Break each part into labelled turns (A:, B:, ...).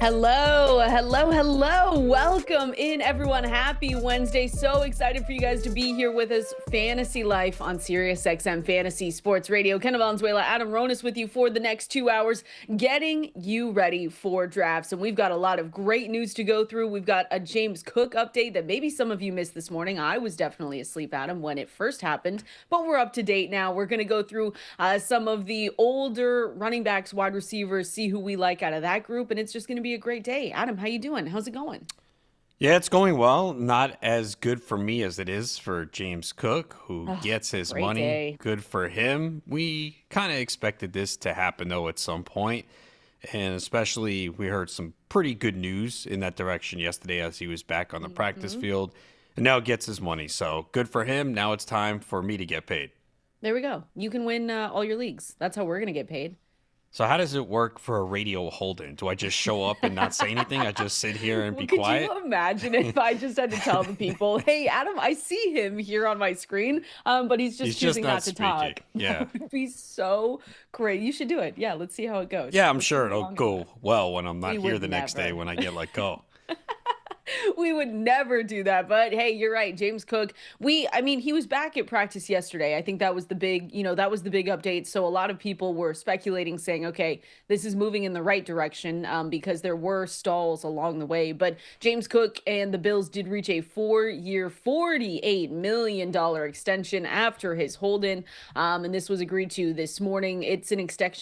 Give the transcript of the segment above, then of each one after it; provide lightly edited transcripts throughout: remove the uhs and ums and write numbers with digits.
A: Hello, hello, hello. Welcome in, everyone. Happy Wednesday. So excited for you guys to be here with us. Fantasy Life on Sirius XM Fantasy Sports Radio. Kendall, Valenzuela, Adam Ronis with you for the next 2 hours, getting you ready for drafts. And we've got a lot of great news to go through. We've got a James Cook update that maybe some of you missed this morning. I was definitely asleep, Adam, when it first happened, but we're up to date now. We're going to go through some of the older running backs, wide receivers, see who we like out of that group. And it's just going to be a great day. Adam, how you doing? How's it going?
B: Yeah, it's going well. Not as good for me as it is for James Cook, who
A: Oh,
B: gets his
A: great
B: money.
A: day.
B: Good for him. We kind of expected this to happen, though, at some point. And especially, we heard some pretty good news in that direction yesterday as he was back on the practice field and now gets his money. So good for him. Now it's time for me to get paid.
A: There we go. You can win all your leagues. That's how we're going to get paid.
B: So how does it work for a radio hold-in? Do I just show up and not say anything? I just sit here and
A: Well,
B: be
A: could
B: quiet?
A: you imagine if I just had to tell the people, hey, Adam, I see him here on my screen, but he's just
B: He's just
A: choosing
B: not
A: not to
B: speaking.
A: talk.
B: Yeah.
A: That would be so great. You should do it. Yeah, let's see how it goes.
B: Yeah, I'm
A: Let's see
B: sure
A: how
B: it'll
A: long it
B: go
A: goes.
B: well when I'm not
A: We
B: here
A: would
B: the next day
A: never.
B: when I get let go.
A: We would never do that. But hey, you're right. James Cook, he was back at practice yesterday. I think that was the big, that was the big update. So a lot of people were speculating, saying, okay, this is moving in the right direction because there were stalls along the way. But James Cook and the Bills did reach a 4-year, $48 million extension after his hold in. And this was agreed to this morning. It's an extension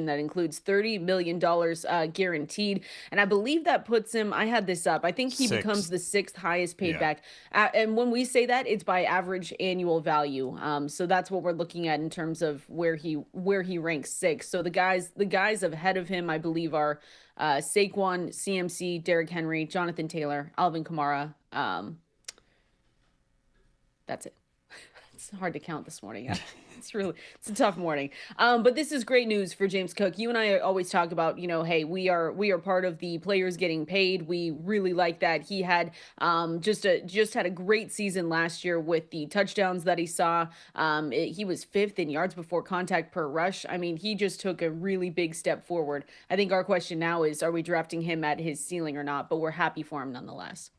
A: that includes $30 million guaranteed. And I believe that puts him, I had this up, I think he becomes
B: Sixth.
A: the sixth highest paid
B: Yeah.
A: back. And when we say that, it's by average annual value. So that's what we're looking at in terms of where he ranks sixth. So the guys ahead of him, I believe, are Saquon, CMC, Derrick Henry, Jonathan Taylor, Alvin Kamara. That's it. It's hard to count this morning. It's a tough morning. But this is great news for James Cook. You and I always talk about, hey, we are part of the players getting paid. We really like that. He had just had a great season last year with the touchdowns that he saw. He was fifth in yards before contact per rush. I mean, he just took a really big step forward. I think our question now is, are we drafting him at his ceiling or not? But we're happy for him nonetheless.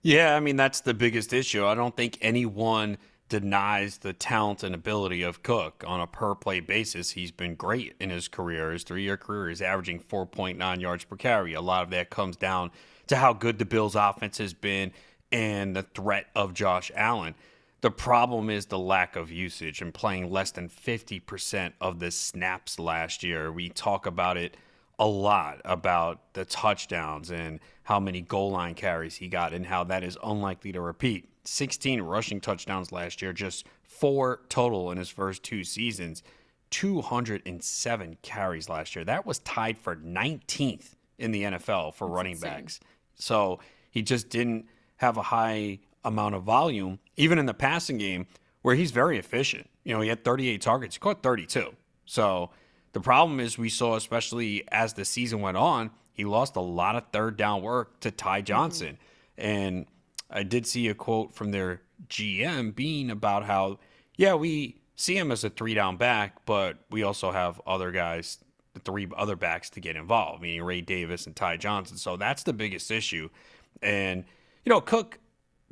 B: Yeah, I mean, that's the biggest issue. I don't think anyone denies the talent and ability of Cook on a per play basis. He's been great in his career. His 3-year career is averaging 4.9 yards per carry. A lot of that comes down to how good the Bills' offense has been and the threat of Josh Allen. The problem is the lack of usage and playing less than 50% of the snaps last year. We talk about it a lot about the touchdowns and how many goal line carries he got and how that is unlikely to repeat. 16 rushing touchdowns last year, just 4 total in his first 2 seasons. 207 carries last year. That was tied for 19th in the NFL for
A: That's
B: running
A: insane.
B: backs. So he just didn't have a high amount of volume, even in the passing game, where he's very efficient. He had 38 targets, he caught 32. So the problem is we saw, especially as the season went on, he lost a lot of third down work to Ty
A: Mhm.
B: Johnson. And I did see a quote from their GM being about how, yeah, we see him as a 3 down back, but we also have other guys, the 3 other backs to get involved, meaning Ray Davis and Ty Johnson. So that's the biggest issue. And, Cook,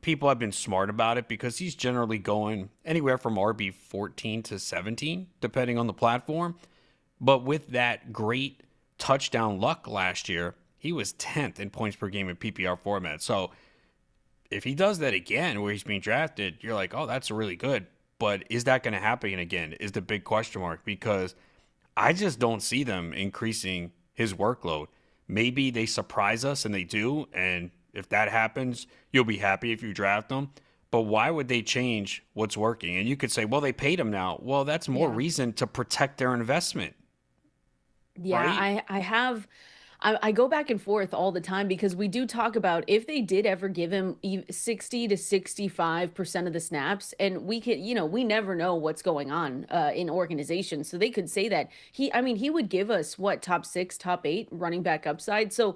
B: people have been smart about it because he's generally going anywhere from RB 14 to 17, depending on the platform. But with that great touchdown luck last year, he was 10th in points per game in PPR format. So if he does that again where he's being drafted, you're like, oh, that's really good. But is that going to happen again? Is the big question mark, because I just don't see them increasing his workload. Maybe they surprise us and they do. And if that happens, you'll be happy if you draft them. But why would they change what's working? And you could say, well, they paid him now. Well, that's more
A: Yeah.
B: reason to protect their investment,
A: Yeah,
B: right?
A: I go back and forth all the time because we do talk about if they did ever give him 60 to 65% of the snaps, and we never know what's going on in organizations. So they could say that he would give us what, top six, top eight running back upside. So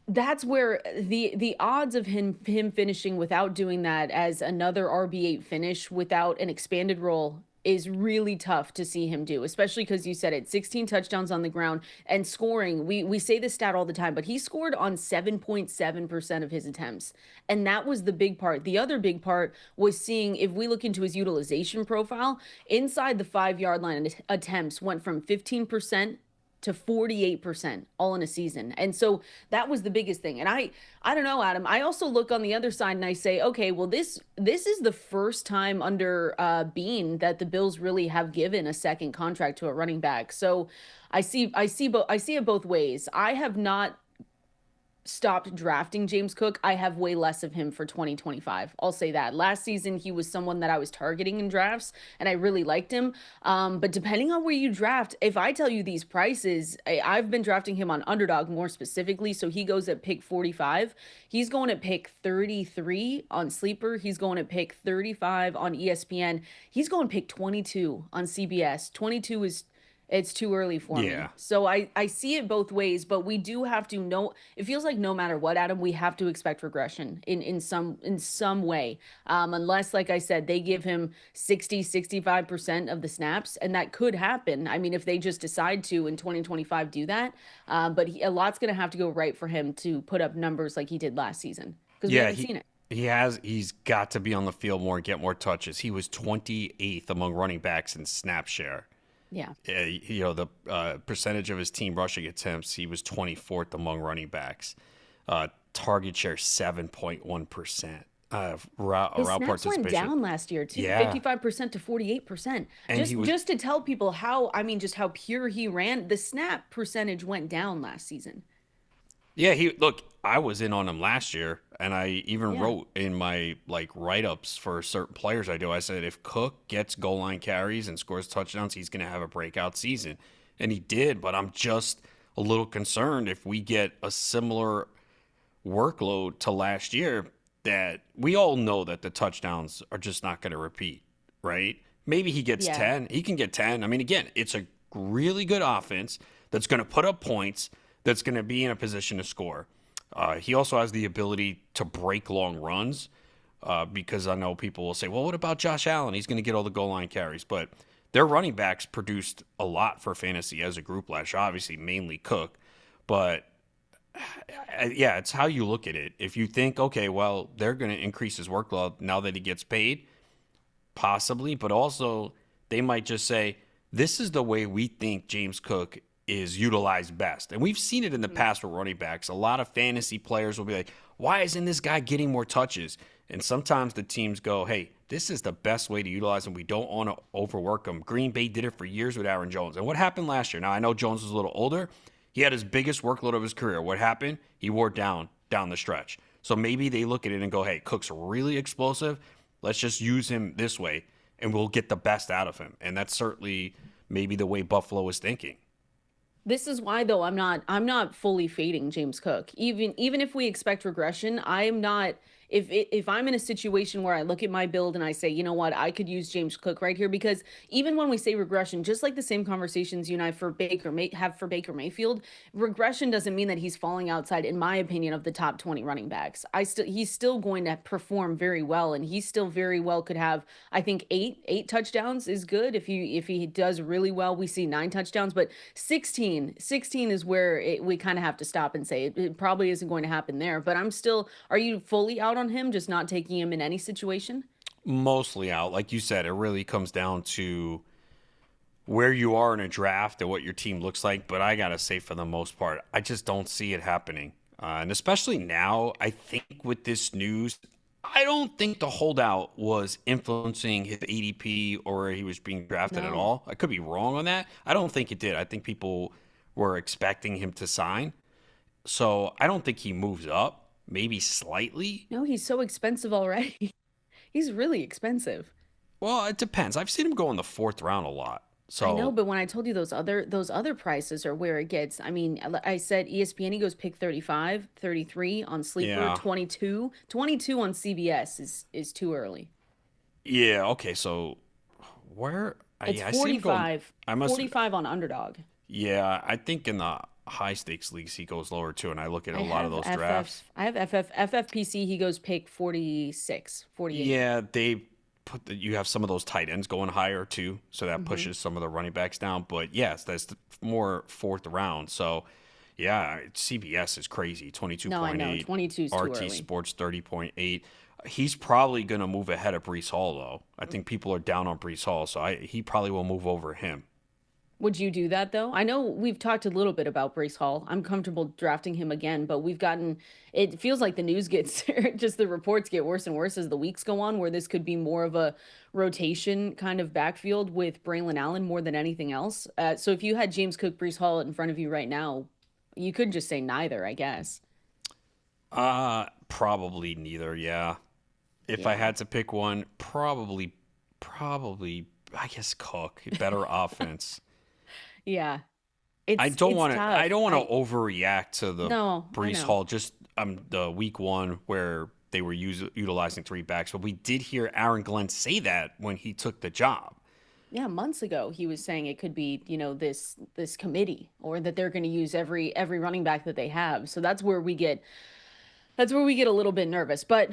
A: that's where the odds of him finishing without doing that as another RB8 finish without an expanded role is really tough to see him do, especially because you said it, 16 touchdowns on the ground and scoring. We say this stat all the time, but he scored on 7.7% of his attempts. And that was the big part. The other big part was seeing, if we look into his utilization profile, inside the 5 yard line, attempts went from 15% to 48% all in a season. And so that was the biggest thing. And I don't know, Adam. I also look on the other side and I say, okay, well this is the first time under Bean that the Bills really have given a second contract to a running back. So I see it both ways. I have not stopped drafting James Cook. I have way less of him for 2025. I'll say that. Last season, he was someone that I was targeting in drafts, and I really liked him. But depending on where you draft, if I tell you these prices, I've been drafting him on Underdog more specifically. So he goes at pick 45. He's going at pick 33 on Sleeper. He's going at pick 35 on ESPN. He's going pick 22 on CBS. 22 is it's too early for me. So I see it both ways, but we do have to know. It feels like no matter what, Adam, we have to expect regression in some way. Unless, like I said, they give him 65% of the snaps, and that could happen. I mean, if they just decide to in 2025 do that. But a lot's going to have to go right for him to put up numbers like he did last season, because we haven't seen it.
B: He's got to be on the field more and get more touches. He was 28th among running backs in snap share.
A: Yeah.
B: The percentage of his team rushing attempts, he was 24th among running backs. Target share 7.1%.
A: His snaps went down last year too, 55% to 48%. Just to tell people just how pure he ran, the snap percentage went down last season.
B: Yeah, I was in on him last year, and I even wrote in my write-ups for certain players I do. I said if Cook gets goal line carries and scores touchdowns, he's going to have a breakout season. And he did, but I'm just a little concerned if we get a similar workload to last year, that we all know that the touchdowns are just not going to repeat, right? Maybe he gets 10. He can get 10. I mean, again, it's a really good offense that's going to put up points, that's going to be in a position to score. He also has the ability to break long runs, because I know people will say, well, what about Josh Allen? He's going to get all the goal line carries. But their running backs produced a lot for fantasy as a group last year, obviously mainly Cook. But, it's how you look at it. If you think, okay, well, they're going to increase his workload now that he gets paid, possibly. But also they might just say, this is the way we think James Cook is utilized best. And we've seen it in the past with running backs. A lot of fantasy players will be like, why isn't this guy getting more touches? And sometimes the teams go, hey, this is the best way to utilize him. We don't want to overwork him. Green Bay did it for years with Aaron Jones. And what happened last year? Now, I know Jones was a little older. He had his biggest workload of his career. What happened? He wore down the stretch. So maybe they look at it and go, hey, Cook's really explosive. Let's just use him this way, and we'll get the best out of him. And that's certainly maybe the way Buffalo is thinking.
A: This is why, though, I'm not fully fading James Cook. Even if we expect regression, I am not. If I'm in a situation where I look at my build and I say, you know what, I could use James Cook right here, because even when we say regression, just like the same conversations you and I have for Baker Mayfield, regression doesn't mean that he's falling outside, in my opinion, of the top 20 running backs. He's still going to perform very well, and he still very well could have, I think, eight touchdowns is good. If he does really well, we see 9 touchdowns, but 16 is where we kind of have to stop and say it probably isn't going to happen there. But are you fully out on him, just not taking him in any situation?
B: Mostly out. Like you said, it really comes down to where you are in a draft and what your team looks like. But I got to say, for the most part, I just don't see it happening. And especially now, I think with this news, I don't think the holdout was influencing his ADP or he was being drafted at all. I could be wrong on that. I don't think it did. I think people were expecting him to sign. So I don't think he moves up. Maybe slightly.
A: No, he's so expensive already. He's really expensive.
B: Well, it depends. I've seen him go in the 4th round a lot. So
A: I know, but when I told you those other prices are where it gets. I mean, I said ESPN, he goes pick 35, 33 on Sleeper, 22 on CBS is too early.
B: Yeah. Okay. So where?
A: It's 45. 45 on Underdog.
B: Yeah, I think in the high stakes leagues he goes lower too, and I look at a lot of those drafts.
A: I have FFPC, he goes pick 46, 48.
B: Yeah, they you have some of those tight ends going higher too, so that pushes some of the running backs down. But yes, that's more fourth round. So yeah, CBS is crazy.
A: No, I know.
B: 22.8.
A: 22 is too
B: RT
A: early.
B: Sports 30.8. He's probably going to move ahead of Breece Hall though. I think people are down on Breece Hall, so he probably will move over him.
A: Would you do that though? I know we've talked a little bit about Breece Hall. I'm comfortable drafting him again, but it feels like the news gets, just the reports get worse and worse as the weeks go on, where this could be more of a rotation kind of backfield with Braylon Allen more than anything else. So if you had James Cook, Breece Hall in front of you right now, you could just say neither, I guess.
B: Probably neither, yeah. If I
A: Yeah.
B: had to pick one, probably, I guess Cook. Better offense.
A: Yeah.
B: I
A: It's
B: don't
A: it's
B: want to. I
A: tough.
B: don't want to overreact to the
A: No, I
B: Breece
A: know.
B: Hall. Just the week one where they were utilizing three backs, but we did hear Aaron Glenn say that when he took the job.
A: Yeah, months ago he was saying it could be, this committee, or that they're going to use every running back that they have. So that's where we get a little bit nervous. But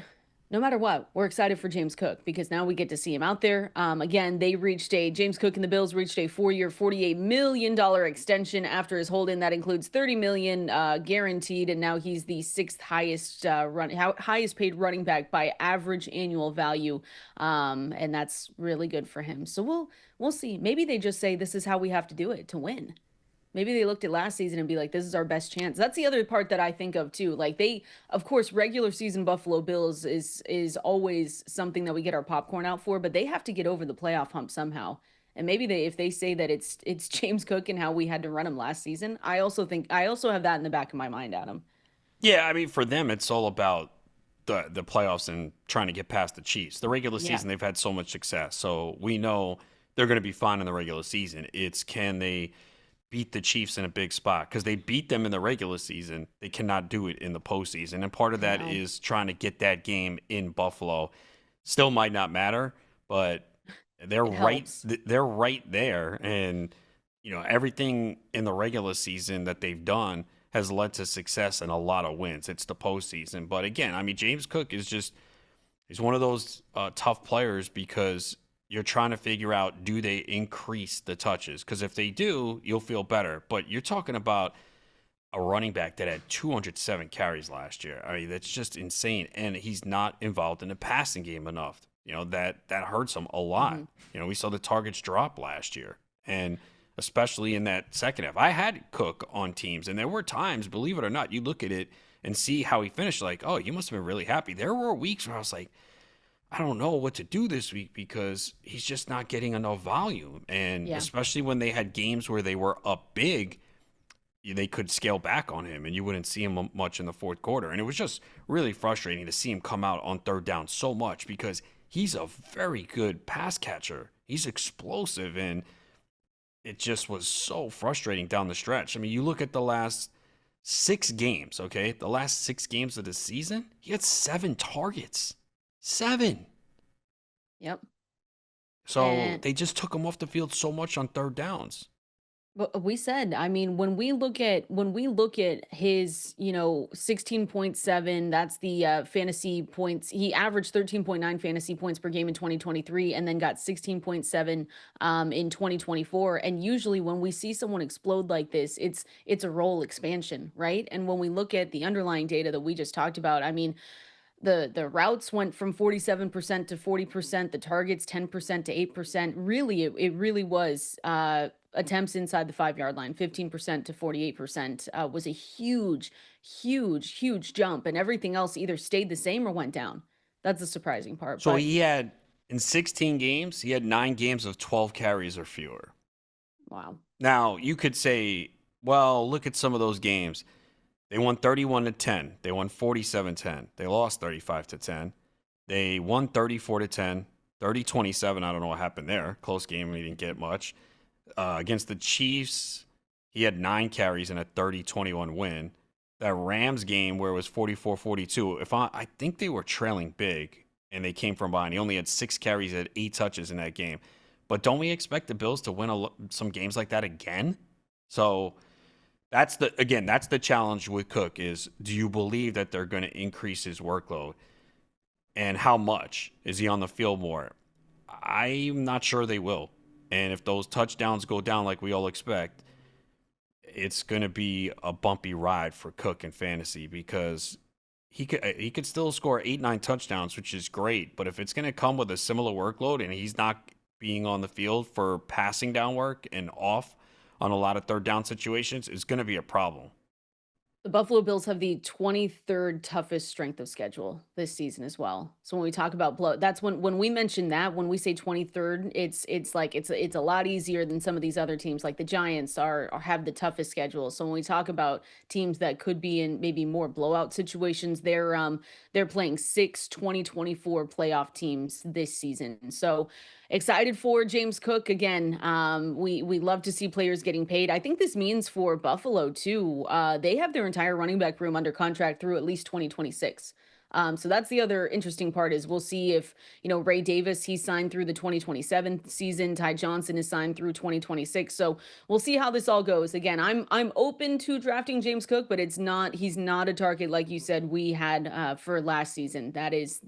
A: no matter what, we're excited for James Cook because now we get to see him out there. Again, James Cook and the Bills reached a 4-year, $48 million extension after his hold in. That includes $30 million guaranteed, and now he's the sixth highest paid running back by average annual value, and that's really good for him. So we'll see. Maybe they just say this is how we have to do it to win. Maybe they looked at last season and be like, this is our best chance. That's the other part that I think of too. Like of course, regular season Buffalo Bills is always something that we get our popcorn out for, but they have to get over the playoff hump somehow. And maybe if they say that it's James Cook and how we had to run him last season, I also have that in the back of my mind, Adam.
B: Yeah, I mean, for them, it's all about the playoffs and trying to get past the Chiefs. The regular
A: Yeah.
B: season, they've had so much success, so we know they're going to be fine in the regular season. It's can they beat the Chiefs in a big spot because they beat them in the regular season. They cannot do it in the postseason, and part of
A: I
B: that
A: know.
B: is trying to get that game in Buffalo. Still might not matter, but they're
A: It helps.
B: they're right there, and everything in the regular season that they've done has led to success and a lot of wins. It's the postseason, but again, I mean, James Cook is just he's one of those tough players because you're trying to figure out do they increase the touches? Because if they do, you'll feel better. But you're talking about a running back that had 207 carries last year. I mean, that's just insane. And he's not involved in the passing game enough. That hurts him a lot.
A: Hmm.
B: We saw the targets drop last year. And especially in that second half. I had Cook on teams, and there were times, believe it or not, you look at it and see how he finished, like, oh, you must have been really happy. There were weeks where I was like, I don't know what to do this week because he's just not getting enough volume. And
A: Yeah.
B: especially when they had games where they were up big, they could scale back on him and you wouldn't see him much in the fourth quarter. And it was just really frustrating to see him come out on third down so much because he's a very good pass catcher. He's explosive, and it just was so frustrating down the stretch. I mean, you look at the last 6 games, okay? The last 6 games of the season, he had 7 targets. 7.
A: Yep.
B: So
A: And
B: they just took him off the field so much on third downs.
A: but we said, I mean, when we look at his, 16.7, that's the fantasy points. He averaged 13.9 fantasy points per game in 2023 and then got 16.7 in 2024. And usually when we see someone explode like this, it's a role expansion, right? And when we look at the underlying data that we just talked about, I mean, the routes went from 47% to 40%, the targets 10% to 8%. Really, it really was attempts inside the 5 yard line, 15% to 48%, was a huge, huge, huge jump. And everything else either stayed the same or went down. That's the surprising part.
B: So
A: But
B: he had, in 16 games, he had 9 games of 12 carries or fewer.
A: wow.
B: Now, you could say, well, look at some of those games. They won 31-10. They won 47-10. They lost 35-10. They won 34-10. 30-27. I don't know what happened there. Close game. He didn't get much. Against the Chiefs, he had 9 carries and a 30-21 win. That Rams game where it was 44-42, I think they were trailing big and they came from behind. He only had 6 carries at 8 touches in that game. But don't we expect the Bills to win some games like that again? So that's the challenge with Cook is, do you believe that they're going to increase his workload? And how much? Is he on the field more? I'm not sure they will. And if those touchdowns go down like we all expect, it's going to be a bumpy ride for Cook in fantasy because he could still score 8 9 touchdowns, which is great. But if it's going to come with a similar workload and he's not being on the field for passing down work and off on a lot of third down situations, it's going to be a problem.
A: The Buffalo Bills have the 23rd toughest strength of schedule this season as well. So when we talk about blow, that's when we mention that, when we say 23rd, it's like it's a lot easier than some of these other teams. Like the Giants are have the toughest schedule. So when we talk about teams that could be in maybe more blowout situations, they're playing 6 2024 playoff teams this season. So excited for James Cook again. We love to see players getting paid. I think this means for Buffalo too. They have their entire running back room under contract through at least 2026. So that's the other interesting part is we'll see if, Ray Davis, he's signed through the 2027 season. Ty Johnson is signed through 2026. So we'll see how this all goes. Again, I'm open to drafting James Cook, but he's not a target like you said we had for last season. That is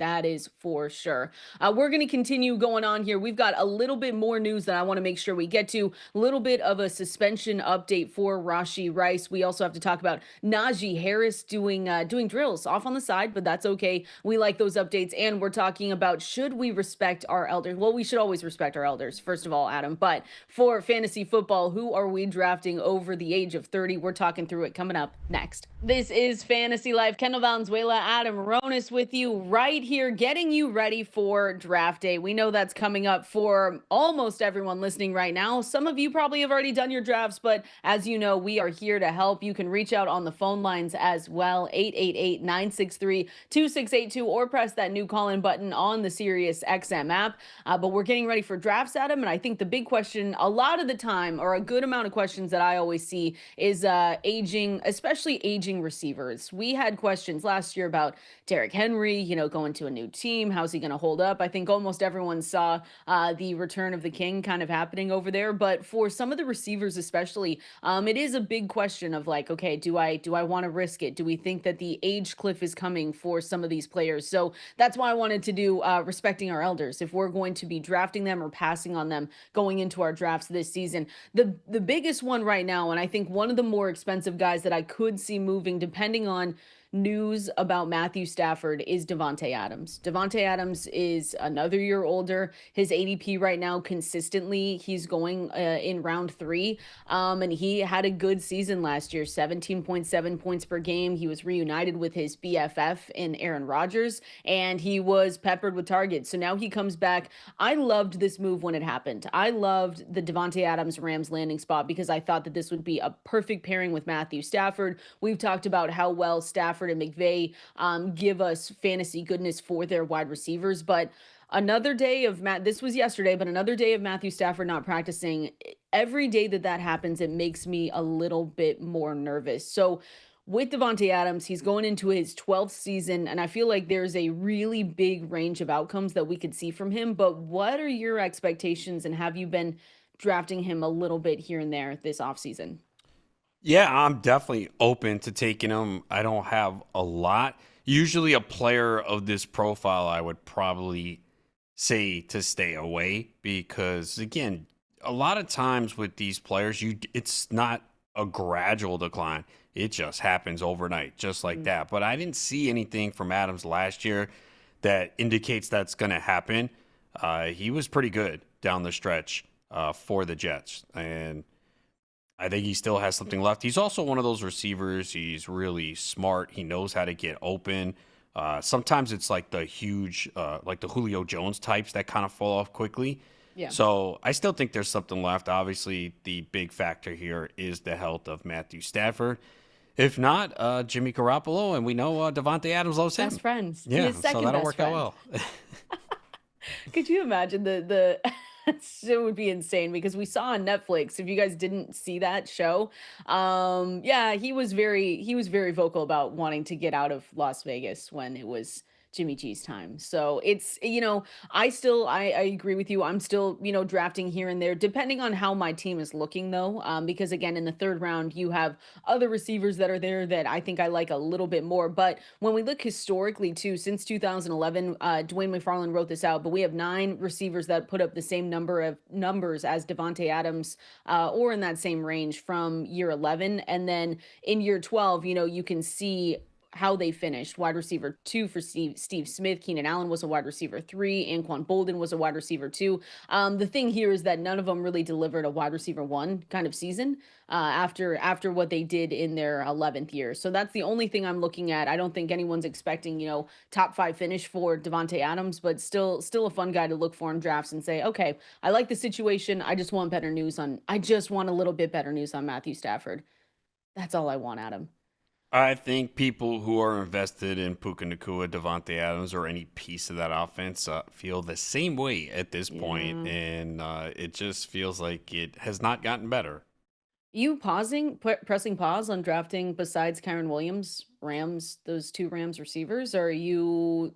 A: for sure. We're going to continue going on here. We've got a little bit more news that I want to make sure we get to. A little bit of a suspension update for Rashee Rice. We also have to talk about Najee Harris doing drills off on the side, but that's okay. We like those updates. And we're talking about, should we respect our elders? Well, we should always respect our elders, first of all, Adam. But for fantasy football, who are we drafting over the age of 30? We're talking through it coming up next. This is Fantasy Life. Kendall, Valenzuela, Adam Ronis with you right here, getting you ready for draft day. We know that's coming up for almost everyone listening right now. Some of you probably have already done your drafts, but as you know, we are here to help. You can reach out on the phone lines as well, 888-963-2682, or press that new call-in button on the Sirius XM app. But we're getting ready for drafts, Adam, and I think the big question a lot of the time, or a good amount of questions that I always see, is especially aging receivers. We had questions last year about Derrick Henry, going to a new team. How's he going to hold up? I think almost everyone saw the return of the king kind of happening over there. But for some of the receivers, especially, it is a big question of like, okay, do I want to risk it? Do we think that the age cliff is coming for some of these players? So that's why I wanted to do respecting our elders. If we're going to be drafting them or passing on them going into our drafts this season, the biggest one right now, and I think one of the more expensive guys that I could see moving, depending on news about Matthew Stafford, is Davante Adams. Davante Adams is another year older. His ADP right now consistently, he's going in round 3. And he had a good season last year, 17.7 points per game. He was reunited with his BFF in Aaron Rodgers, and he was peppered with targets. So now he comes back. I loved this move when it happened. I loved the Davante Adams Rams landing spot because I thought that this would be a perfect pairing with Matthew Stafford. We've talked about how well Stafford and McVay give us fantasy goodness for their wide receivers. But another day of this was yesterday, but another day of Matthew Stafford not practicing. Every day that happens, it makes me a little bit more nervous. So with Davante Adams, he's going into his 12th season, and I feel like there's a really big range of outcomes that we could see from him. But what are your expectations, and have you been drafting him a little bit here and there this offseason?
B: Yeah, I'm definitely open to taking him. I don't have a lot. Usually, a player of this profile, I would probably say to stay away because, again, a lot of times with these players, it's not a gradual decline. It just happens overnight, just like that. But I didn't see anything from Adams last year that indicates that's going to happen. He was pretty good down the stretch for the Jets, and I think he still has something left. He's also one of those receivers. He's really smart. He knows how to get open. Sometimes it's like the huge, like the Julio Jones types that kind of fall off quickly.
A: Yeah.
B: So I still think there's something left. Obviously, the big factor here is the health of Matthew Stafford. If not, Jimmy Garoppolo, and we know Davante Adams loves him.
A: Best friends.
B: Yeah,
A: His second
B: so that'll
A: best
B: work
A: friend.
B: out well.
A: Could you imagine the it would be insane because we saw on Netflix, if you guys didn't see that show, yeah, he was very vocal about wanting to get out of Las Vegas when it was Jimmy G's time. So it's, I agree with you. I'm still, drafting here and there, depending on how my team is looking though. Because again, in the third round, you have other receivers that are there that I think I like a little bit more. But when we look historically too, since 2011, Dwayne McFarland wrote this out, but we have 9 receivers that put up the same number of numbers as Davante Adams, or in that same range from year 11. And then in year 12, you can see how they finished. Wide receiver 2 for Steve Smith. Keenan Allen was a wide receiver 3. Anquan Bolden was a wide receiver 2. The thing here is that none of them really delivered a wide receiver 1 kind of season after what they did in their 11th year. So that's the only thing I'm looking at. I don't think anyone's expecting, top 5 finish for Davante Adams, but still a fun guy to look for in drafts and say, okay, I like the situation. I just want a little bit better news on Matthew Stafford. That's all I want, Adam.
B: I think people who are invested in Puka Nacua, Davante Adams, or any piece of that offense feel the same way at this point, and it just feels like it has not gotten better.
A: You pressing pause on drafting besides Kyren Williams, those 2 Rams receivers? Or are you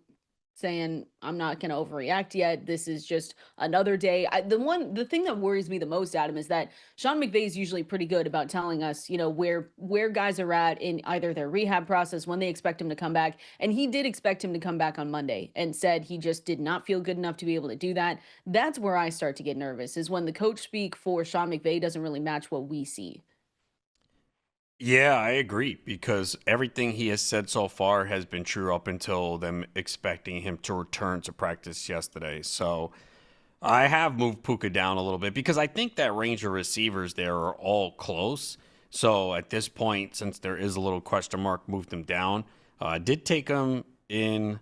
A: saying I'm not going to overreact yet? This is just another day. The thing that worries me the most, Adam, is that Sean McVay is usually pretty good about telling us, where guys are at in either their rehab process, when they expect him to come back. And he did expect him to come back on Monday and said he just did not feel good enough to be able to do that. That's where I start to get nervous, is when the coach speak for Sean McVay doesn't really match what we see.
B: Yeah, I agree, because everything he has said so far has been true up until them expecting him to return to practice yesterday. So I have moved Puka down a little bit because I think that range of receivers there are all close. So at this point, since there is a little question mark, moved him down. I did take him in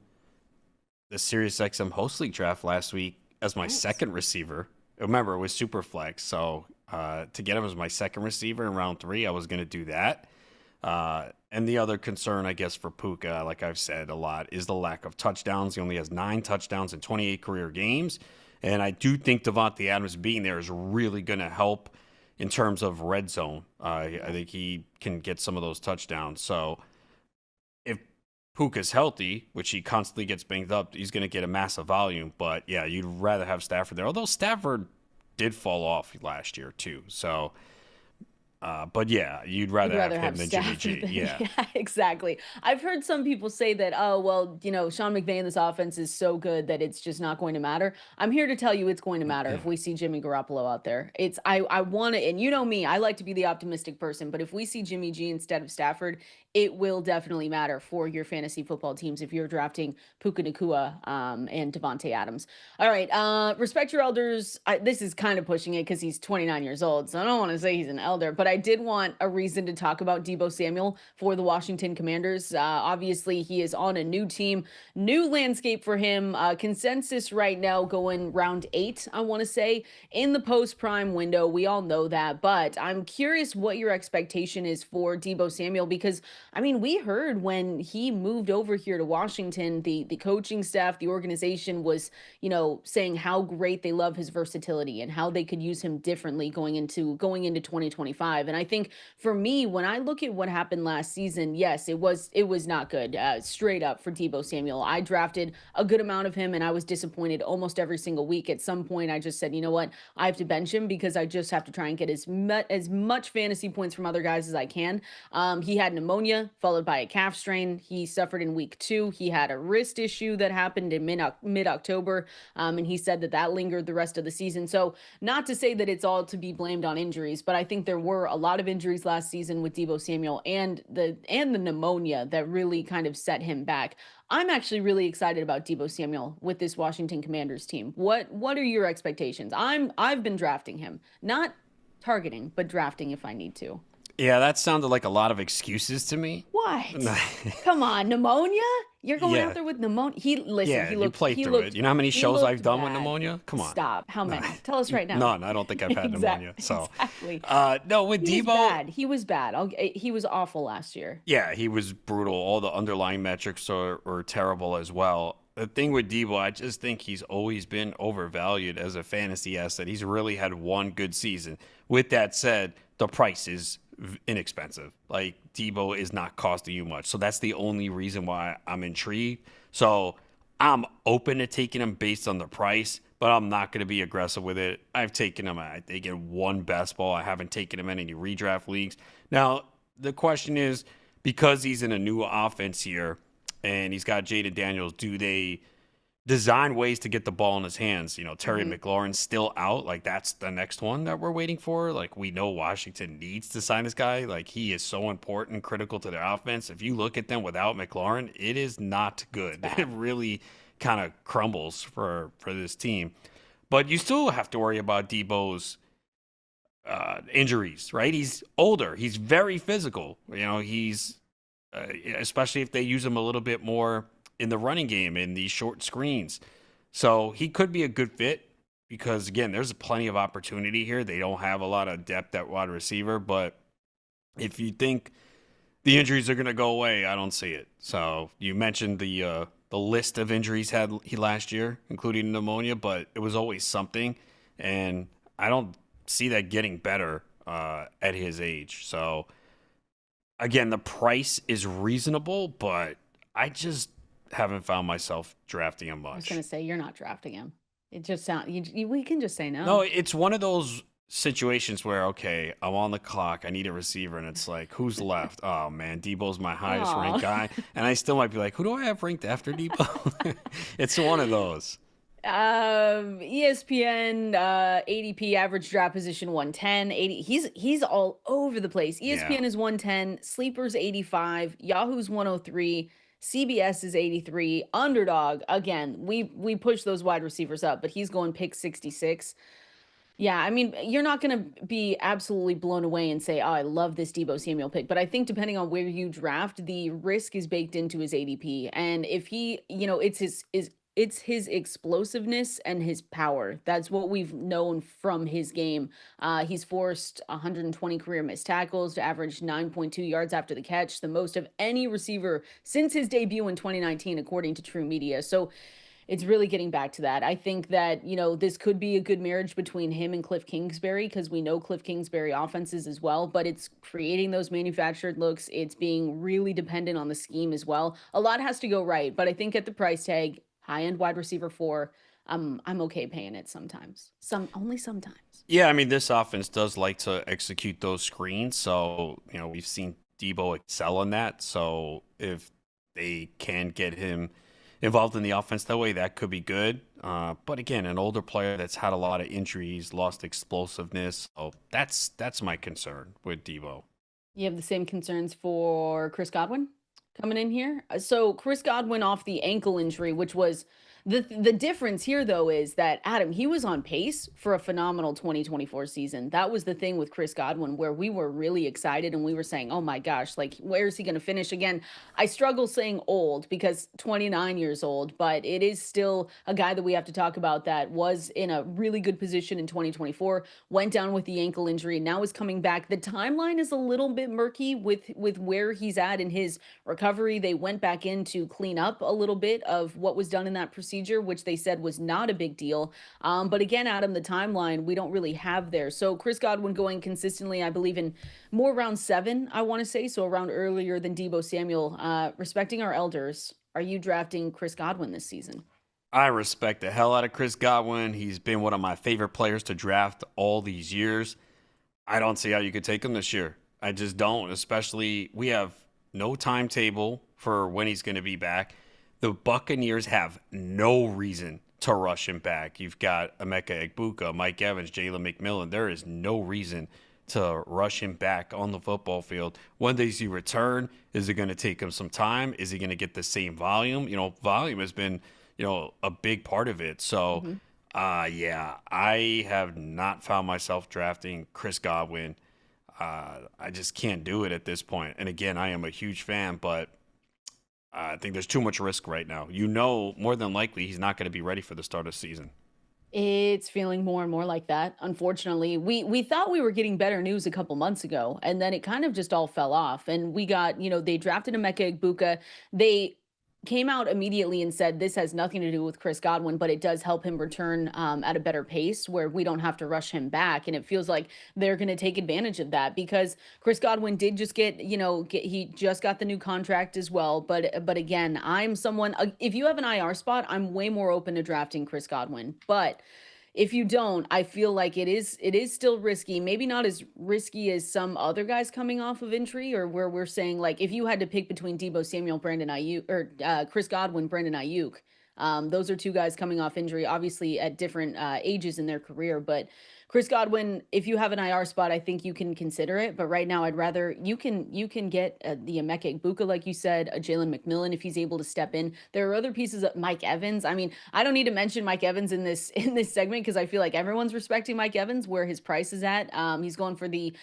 B: the Sirius XM Host League draft last week as my second receiver. Remember, it was super flex, so to get him as my second receiver in round 3, I was going to do that. And the other concern, I guess, for Puka, like I've said a lot, is the lack of touchdowns. He only has 9 touchdowns in 28 career games. And I do think Davante Adams being there is really going to help in terms of red zone. I think he can get some of those touchdowns. So if Puka's healthy, which he constantly gets banged up, he's going to get a massive volume. But yeah, you'd rather have Stafford there. Although Stafford did fall off last year too. So, but yeah, you'd rather have him than Jimmy G. Yeah,
A: exactly. I've heard some people say that, oh, well, Sean McVay in this offense is so good that it's just not going to matter. I'm here to tell you it's going to matter if we see Jimmy Garoppolo out there. I want to, and you know me, I like to be the optimistic person, but if we see Jimmy G instead of Stafford, it will definitely matter for your fantasy football teams if you're drafting Puka Nacua and Davante Adams. All right, respect your elders. This is kind of pushing it because he's 29 years old, so I don't want to say he's an elder, but I did want a reason to talk about Deebo Samuel for the Washington Commanders. Obviously, he is on a new team, new landscape for him. Consensus right now going round 8, I want to say, in the post-prime window. We all know that, but I'm curious what your expectation is for Deebo Samuel, because I mean, we heard when he moved over here to Washington, the coaching staff, the organization was, saying how great they love his versatility and how they could use him differently going into 2025. And I think for me, when I look at what happened last season, yes, it was not good, straight up for Deebo Samuel. I drafted a good amount of him and I was disappointed almost every single week. At some point, I just said, you know what, I have to bench him because I just have to try and get as much fantasy points from other guys as I can. He had pneumonia followed by a calf strain. He suffered in week 2. He had a wrist issue that happened in mid-October, and he said that lingered the rest of the season. So not to say that it's all to be blamed on injuries, but I think there were a lot of injuries last season with Deebo Samuel and the pneumonia that really kind of set him back. I'm actually really excited about Deebo Samuel with this Washington Commanders team. What are your expectations? I've been drafting him, not targeting, but drafting if I need to.
B: Yeah, that sounded like a lot of excuses to me.
A: What? Come on, pneumonia? You're going out there with pneumonia? He
B: played through it. You know how many shows I've done with pneumonia? Come on.
A: Stop. How many? Tell us right now.
B: None. I don't think I've had pneumonia. So
A: exactly.
B: No, with Deebo,
A: he was bad. He was awful last year.
B: Yeah, he was brutal. All the underlying metrics are terrible as well. The thing with Deebo, I just think he's always been overvalued as a fantasy asset. He's really had one good season. With that said, the price is inexpensive. Like Deebo is not costing you much. So that's the only reason why I'm intrigued. So I'm open to taking him based on the price, but I'm not going to be aggressive with it. I've taken him, I think, in one best ball. I haven't taken him in any redraft leagues. Now, the question is, because he's in a new offense here and he's got Jayden Daniels, do they design ways to get the ball in his hands? Terry McLaurin's still out. Like, that's the next one that we're waiting for. Like, we know Washington needs to sign this guy. Like, he is so important, critical to their offense. If you look at them without McLaurin, it is not good. It really kind of crumbles for this team. But you still have to worry about Deebo's injuries, right? He's older. He's very physical. He's especially if they use him a little bit more in the running game in these short screens. So he could be a good fit because, again, there's plenty of opportunity here. They don't have a lot of depth at wide receiver, but if you think the injuries are going to go away, I don't see it. So you mentioned the list of injuries he last year, including pneumonia, but it was always something, and I don't see that getting better at his age. So again, the price is reasonable, but I just haven't found myself drafting him much.
A: I was going to say, you're not drafting him. It just sounds, we can just say no.
B: No, it's one of those situations where, okay, I'm on the clock, I need a receiver, and it's like, who's left? Oh, man, Deebo's my highest ranked guy. And I still might be like, who do I have ranked after Deebo? It's one of those.
A: ESPN ADP average draft position 110, 80. He's all over the place. ESPN is 110, Sleepers 85, Yahoo's 103, CBS is 83. Underdog, again, we push those wide receivers up, but he's going pick 66. Yeah, I mean, you're not going to be absolutely blown away and say, "Oh, I love this Deebo Samuel pick." But I think depending on where you draft, the risk is baked into his ADP. And if he, it's his explosiveness and his power. That's what we've known from his game. He's forced 120 career missed tackles to average 9.2 yards after the catch, the most of any receiver since his debut in 2019, according to True Media. So it's really getting back to that. I think that, this could be a good marriage between him and Cliff Kingsbury, because we know Cliff Kingsbury offenses as well, but it's creating those manufactured looks. It's being really dependent on the scheme as well. A lot has to go right, but I think at the price tag, high-end wide receiver 4, I'm okay paying it sometimes. Only sometimes.
B: Yeah, I mean, this offense does like to execute those screens, so, we've seen Deebo excel on that. So if they can get him involved in the offense that way, that could be good. But again, an older player that's had a lot of injuries, lost explosiveness. So that's my concern with Deebo.
A: You have the same concerns for Chris Godwin coming in here? So Chris Godwin off the ankle injury, which was the difference here, though, is that, Adam, he was on pace for a phenomenal 2024 season. That was the thing with Chris Godwin, where we were really excited and we were saying, oh my gosh, like, where is he going to finish? Again, I struggle saying old because 29 years old, but it is still a guy that we have to talk about that was in a really good position in 2024, went down with the ankle injury, now is coming back. The timeline is a little bit murky with where he's at in his recovery. They went back in to clean up a little bit of what was done in that procedure, which they said was not a big deal. But again, Adam, the timeline we don't really have there. So Chris Godwin going consistently, I believe, in more round 7, I want to say, so around earlier than Deebo Samuel. Respecting our elders, are you drafting Chris Godwin this season?
B: I respect the hell out of Chris Godwin. He's been one of my favorite players to draft all these years. I don't see how you could take him this year. I just don't, especially we have no timetable for when he's going to be back. The Buccaneers have no reason to rush him back. You've got Emeka Egbuka, Mike Evans, Jalen McMillan. There is no reason to rush him back on the football field. When does he return? Is it going to take him some time? Is he going to get the same volume? Volume has been, a big part of it. So, yeah, I have not found myself drafting Chris Godwin. I just can't do it at this point. And again, I am a huge fan, but I think there's too much risk right now. More than likely, he's not going to be ready for the start of the season.
A: It's feeling more and more like that. Unfortunately, we thought we were getting better news a couple months ago, and then it kind of just all fell off. And we got, they drafted Emeka Egbuka. They came out immediately and said this has nothing to do with Chris Godwin, but it does help him return at a better pace where we don't have to rush him back. And it feels like they're going to take advantage of that because Chris Godwin did just he just got the new contract as well. But again, I'm someone, if you have an IR spot, I'm way more open to drafting Chris Godwin. But if you don't, I feel like it is still risky. Maybe not as risky as some other guys coming off of injury, or where we're saying like if you had to pick between Deebo Samuel, Brandon Ayuk, or Chris Godwin, Brandon Ayuk. Those are two guys coming off injury, obviously at different ages in their career. But Chris Godwin, if you have an IR spot, I think you can consider it. But right now, I'd rather you can get the Emeka Egbuka, like you said, a Jalen McMillan if he's able to step in. There are other pieces of Mike Evans. I mean, I don't need to mention Mike Evans in this segment because I feel like everyone's respecting Mike Evans where his price is at. He's going for the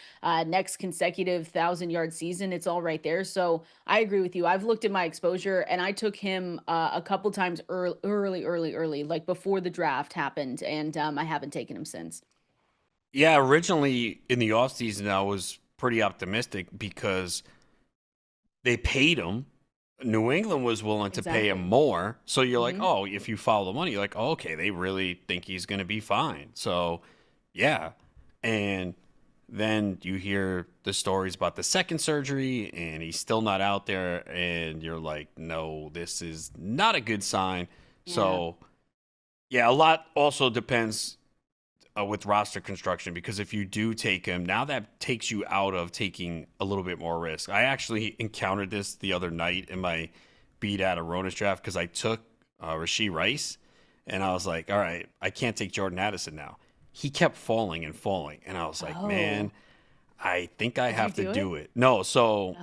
A: next consecutive 1,000-yard season. It's all right there. So I agree with you. I've looked at my exposure and I took him a couple times early, like before the draft happened, and I haven't taken him since.
B: Yeah, originally in the offseason, I was pretty optimistic because they paid him. New England was willing to pay him more. So you're like, oh, if you follow the money, you're like, oh, okay, they really think he's going to be fine. So, yeah. And then you hear the stories about the second surgery and he's still not out there. And you're like, no, this is not a good sign. Yeah. So, yeah, a lot also depends with roster construction, because if you do take him, now that takes you out of taking a little bit more risk. I actually encountered this the other night in my beat out of Ronis draft because I took Rashee Rice, and I was like, all right, I can't take Jordan Addison now. He kept falling and falling, and I was like, man, I think I have to do it. No, so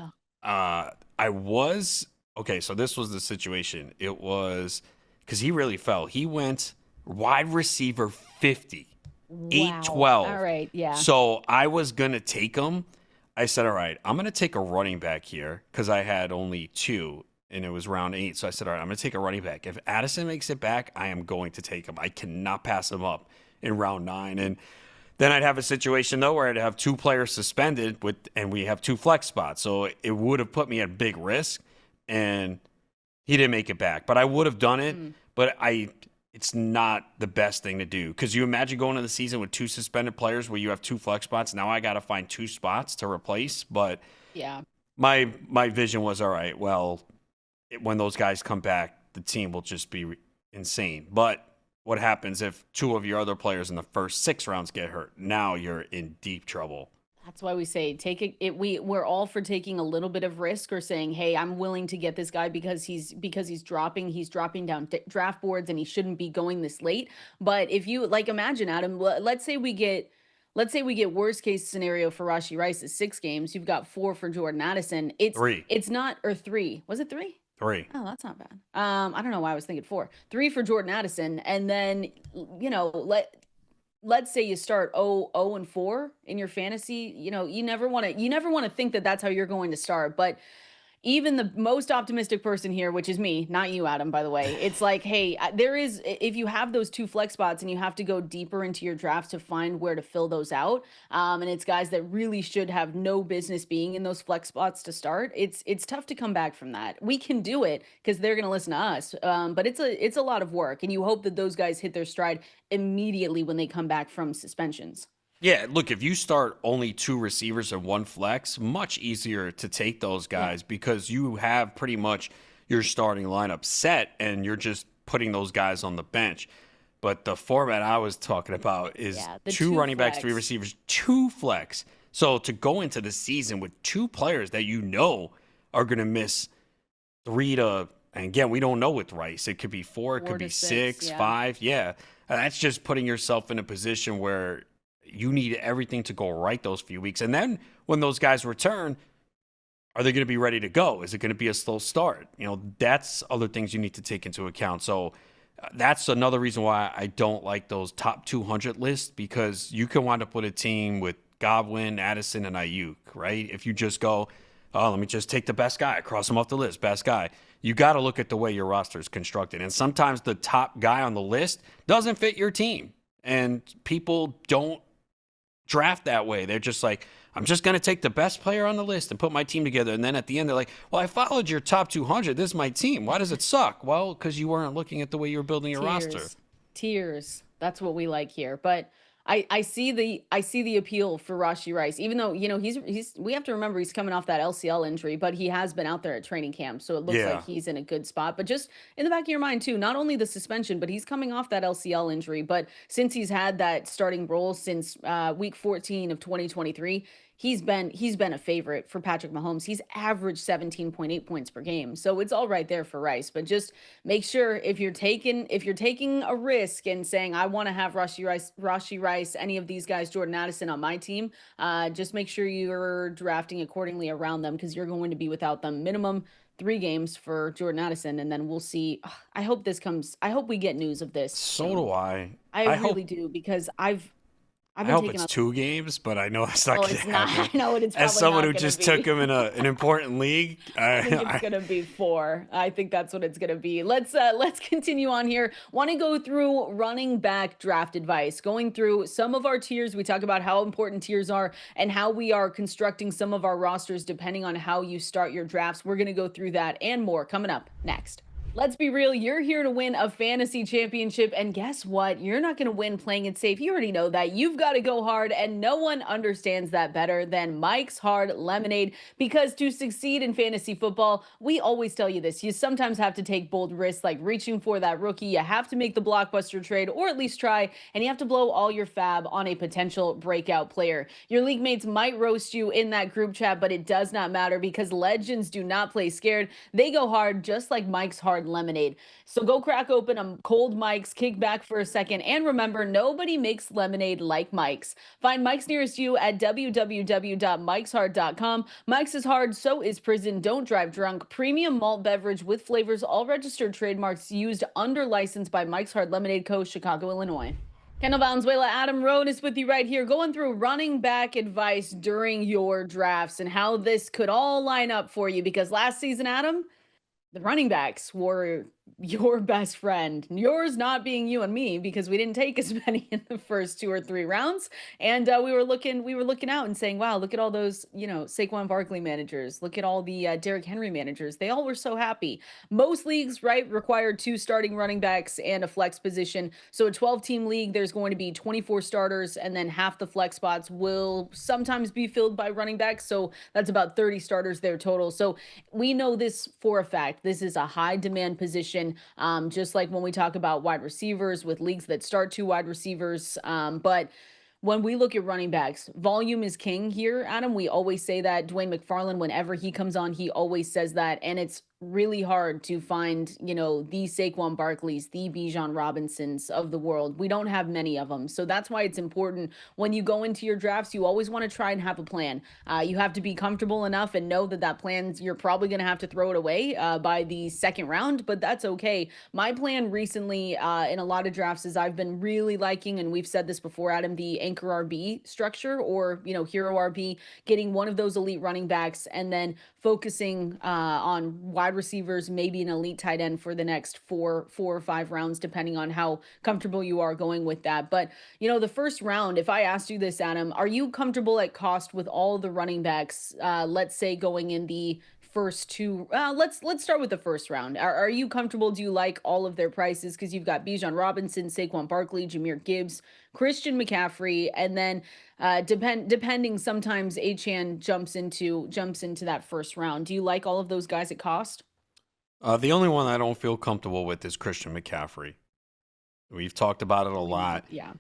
B: I was okay. So this was the situation. It was because he really fell. He went wide receiver 50.
A: Wow.
B: 8-12.
A: All right, yeah.
B: So I was going to take him. I said, all right, I'm going to take a running back here because I had only 2, and it was round 8. So I said, all right, I'm going to take a running back. If Addison makes it back, I am going to take him. I cannot pass him up in round 9. And then I'd have a situation, though, where I'd have 2 players suspended, and we have 2 flex spots. So it would have put me at big risk, and he didn't make it back. But I would have done it, but it's not the best thing to do because you imagine going into the season with 2 suspended players where you have 2 flex spots. Now I got to find 2 spots to replace. But
A: yeah,
B: my vision was, all right, well, when those guys come back, the team will just be insane. But what happens if 2 of your other players in the first 6 rounds get hurt? Now you're in deep trouble.
A: That's why we say we're all for taking a little bit of risk or saying, hey, I'm willing to get this guy because he's dropping down draft boards and he shouldn't be going this late. But if you imagine, Adam, let's say we get worst case scenario for Rashee Rice is 6 games. You've got 4 for Jordan Addison. It's
B: 3.
A: It's not, or 3. Was it 3?
B: 3.
A: Oh, that's not bad. I don't know why I was thinking 4. 3 for Jordan Addison, and then let's say you start 0-4 in your fantasy, you never want to think that that's how you're going to start. But even the most optimistic person here, which is me, not you, Adam, by the way, it's like, hey, if you have those 2 flex spots and you have to go deeper into your drafts to find where to fill those out, and it's guys that really should have no business being in those flex spots to start, it's tough to come back from that. We can do it because they're going to listen to us, but it's a lot of work, and you hope that those guys hit their stride immediately when they come back from suspensions.
B: Yeah, look, if you start only 2 receivers and 1 flex, much easier to take those guys because you have pretty much your starting lineup set and you're just putting those guys on the bench. But the format I was talking about is 2 running backs, 3 receivers, 2 flex. So to go into the season with 2 players that are going to miss 3 to, and again, we don't know with Rice. It could be 4, it could be 6, 5. Yeah, that's just putting yourself in a position where you need everything to go right those few weeks. And then when those guys return, are they going to be ready to go? Is it going to be a slow start? That's other things you need to take into account. So that's another reason why I don't like those top 200 lists, because you can wind up with a team with Godwin, Addison, and Ayuk, right? If you just go, oh, let me just take the best guy, cross him off the list, best guy. You got to look at the way your roster is constructed. And sometimes the top guy on the list doesn't fit your team. And people don't draft that way. They're just like, I'm just going to take the best player on the list and put my team together. And then at the end, they're like, well, I followed your top 200. This is my team. Why does it suck? Well, because you weren't looking at the way you were building your roster.
A: Tears. That's what we like here. But I see the appeal for Rashee Rice, even though, we have to remember he's coming off that LCL injury, but he has been out there at training camp. So it looks like he's in a good spot. But just in the back of your mind too, not only the suspension, but he's coming off that LCL injury. But since he's had that starting role since week 14 of 2023, he's been a favorite for Patrick Mahomes. He's averaged 17.8 points per game. So it's all right there for Rice. But just make sure if you're taking a risk and saying, I want to have Rashee Rice, any of these guys, Jordan Addison on my team, just make sure you're drafting accordingly around them, because you're going to be without them minimum 3 games for Jordan Addison. And then we'll see. I hope we get news of this.
B: So do I.
A: I really do, because I've
B: I hope it's 2 games, but I know that's not going to happen.
A: I know it's
B: as someone who just took him in an important league,
A: I think it's going to be 4. I think that's what it's going to be. Let's continue on here. Want to go through running back draft advice, going through some of our tiers. We talk about how important tiers are and how we are constructing some of our rosters depending on how you start your drafts. We're going to go through that and more coming up next. Let's be real. You're here to win a fantasy championship. And guess what? You're not going to win playing it safe. You already know that. You've got to go hard. And no one understands that better than Mike's Hard Lemonade. Because to succeed in fantasy football, we always tell you this. You sometimes have to take bold risks, like reaching for that rookie. You have to make the blockbuster trade, or at least try. And you have to blow all your fab on a potential breakout player. Your league mates might roast you in that group chat, but it does not matter, because legends do not play scared. They go hard, just like Mike's Hard Lemonade. So go crack open a cold Mike's, kick back for a second, and remember, nobody makes lemonade like Mike's. Find Mike's nearest you at www.mikeshard.com. Mike's is hard, so is prison. Don't drive drunk. Premium malt beverage with flavors, all registered trademarks, used under license by Mike's Hard Lemonade Co., Chicago, Illinois. Kendall, Valenzuela, Adam Ronis with you right here, going through running back advice during your drafts and how this could all line up for you, because last season, Adam, the running backs were your best friend. Yours not being you and me, because we didn't take as many in the first 2 or 3 rounds. And we were looking out and saying, wow, look at all those, Saquon Barkley managers. Look at all the Derrick Henry managers. They all were so happy. Most leagues, right, require 2 starting running backs and a flex position. So a 12-team league, there's going to be 24 starters, and then half the flex spots will sometimes be filled by running backs. So that's about 30 starters there total. So we know this for a fact. This is a high demand position. Just like when we talk about wide receivers with leagues that start 2 wide receivers. But when we look at running backs, volume is king here, Adam. We always say that. Dwayne McFarland, whenever he comes on, he always says that. And it's really hard to find, the Saquon Barkleys, the Bijan Robinsons of the world. We don't have many of them. So that's why it's important when you go into your drafts, you always want to try and have a plan. You have to be comfortable enough and know that plan, you're probably going to have to throw it away by the 2nd round, but that's okay. My plan recently in a lot of drafts is I've been really liking, and we've said this before, Adam, the anchor RB structure, or, hero RB, getting one of those elite running backs and then focusing on wide receivers, maybe an elite tight end for the next 4 or 5 rounds, depending on how comfortable you are going with that. But, the first round, if I asked you this, Adam, are you comfortable at cost with all the running backs, let's say going in the first 2, let's start with the first round. Are you comfortable? Do you like all of their prices? Because you've got Bijan Robinson, Saquon Barkley, Jahmyr Gibbs, Christian McCaffrey, and then depending, sometimes Etienne jumps into that first round. Do you like all of those guys at cost?
B: The only one I don't feel comfortable with is Christian McCaffrey. We've talked about it a lot.
A: Yeah.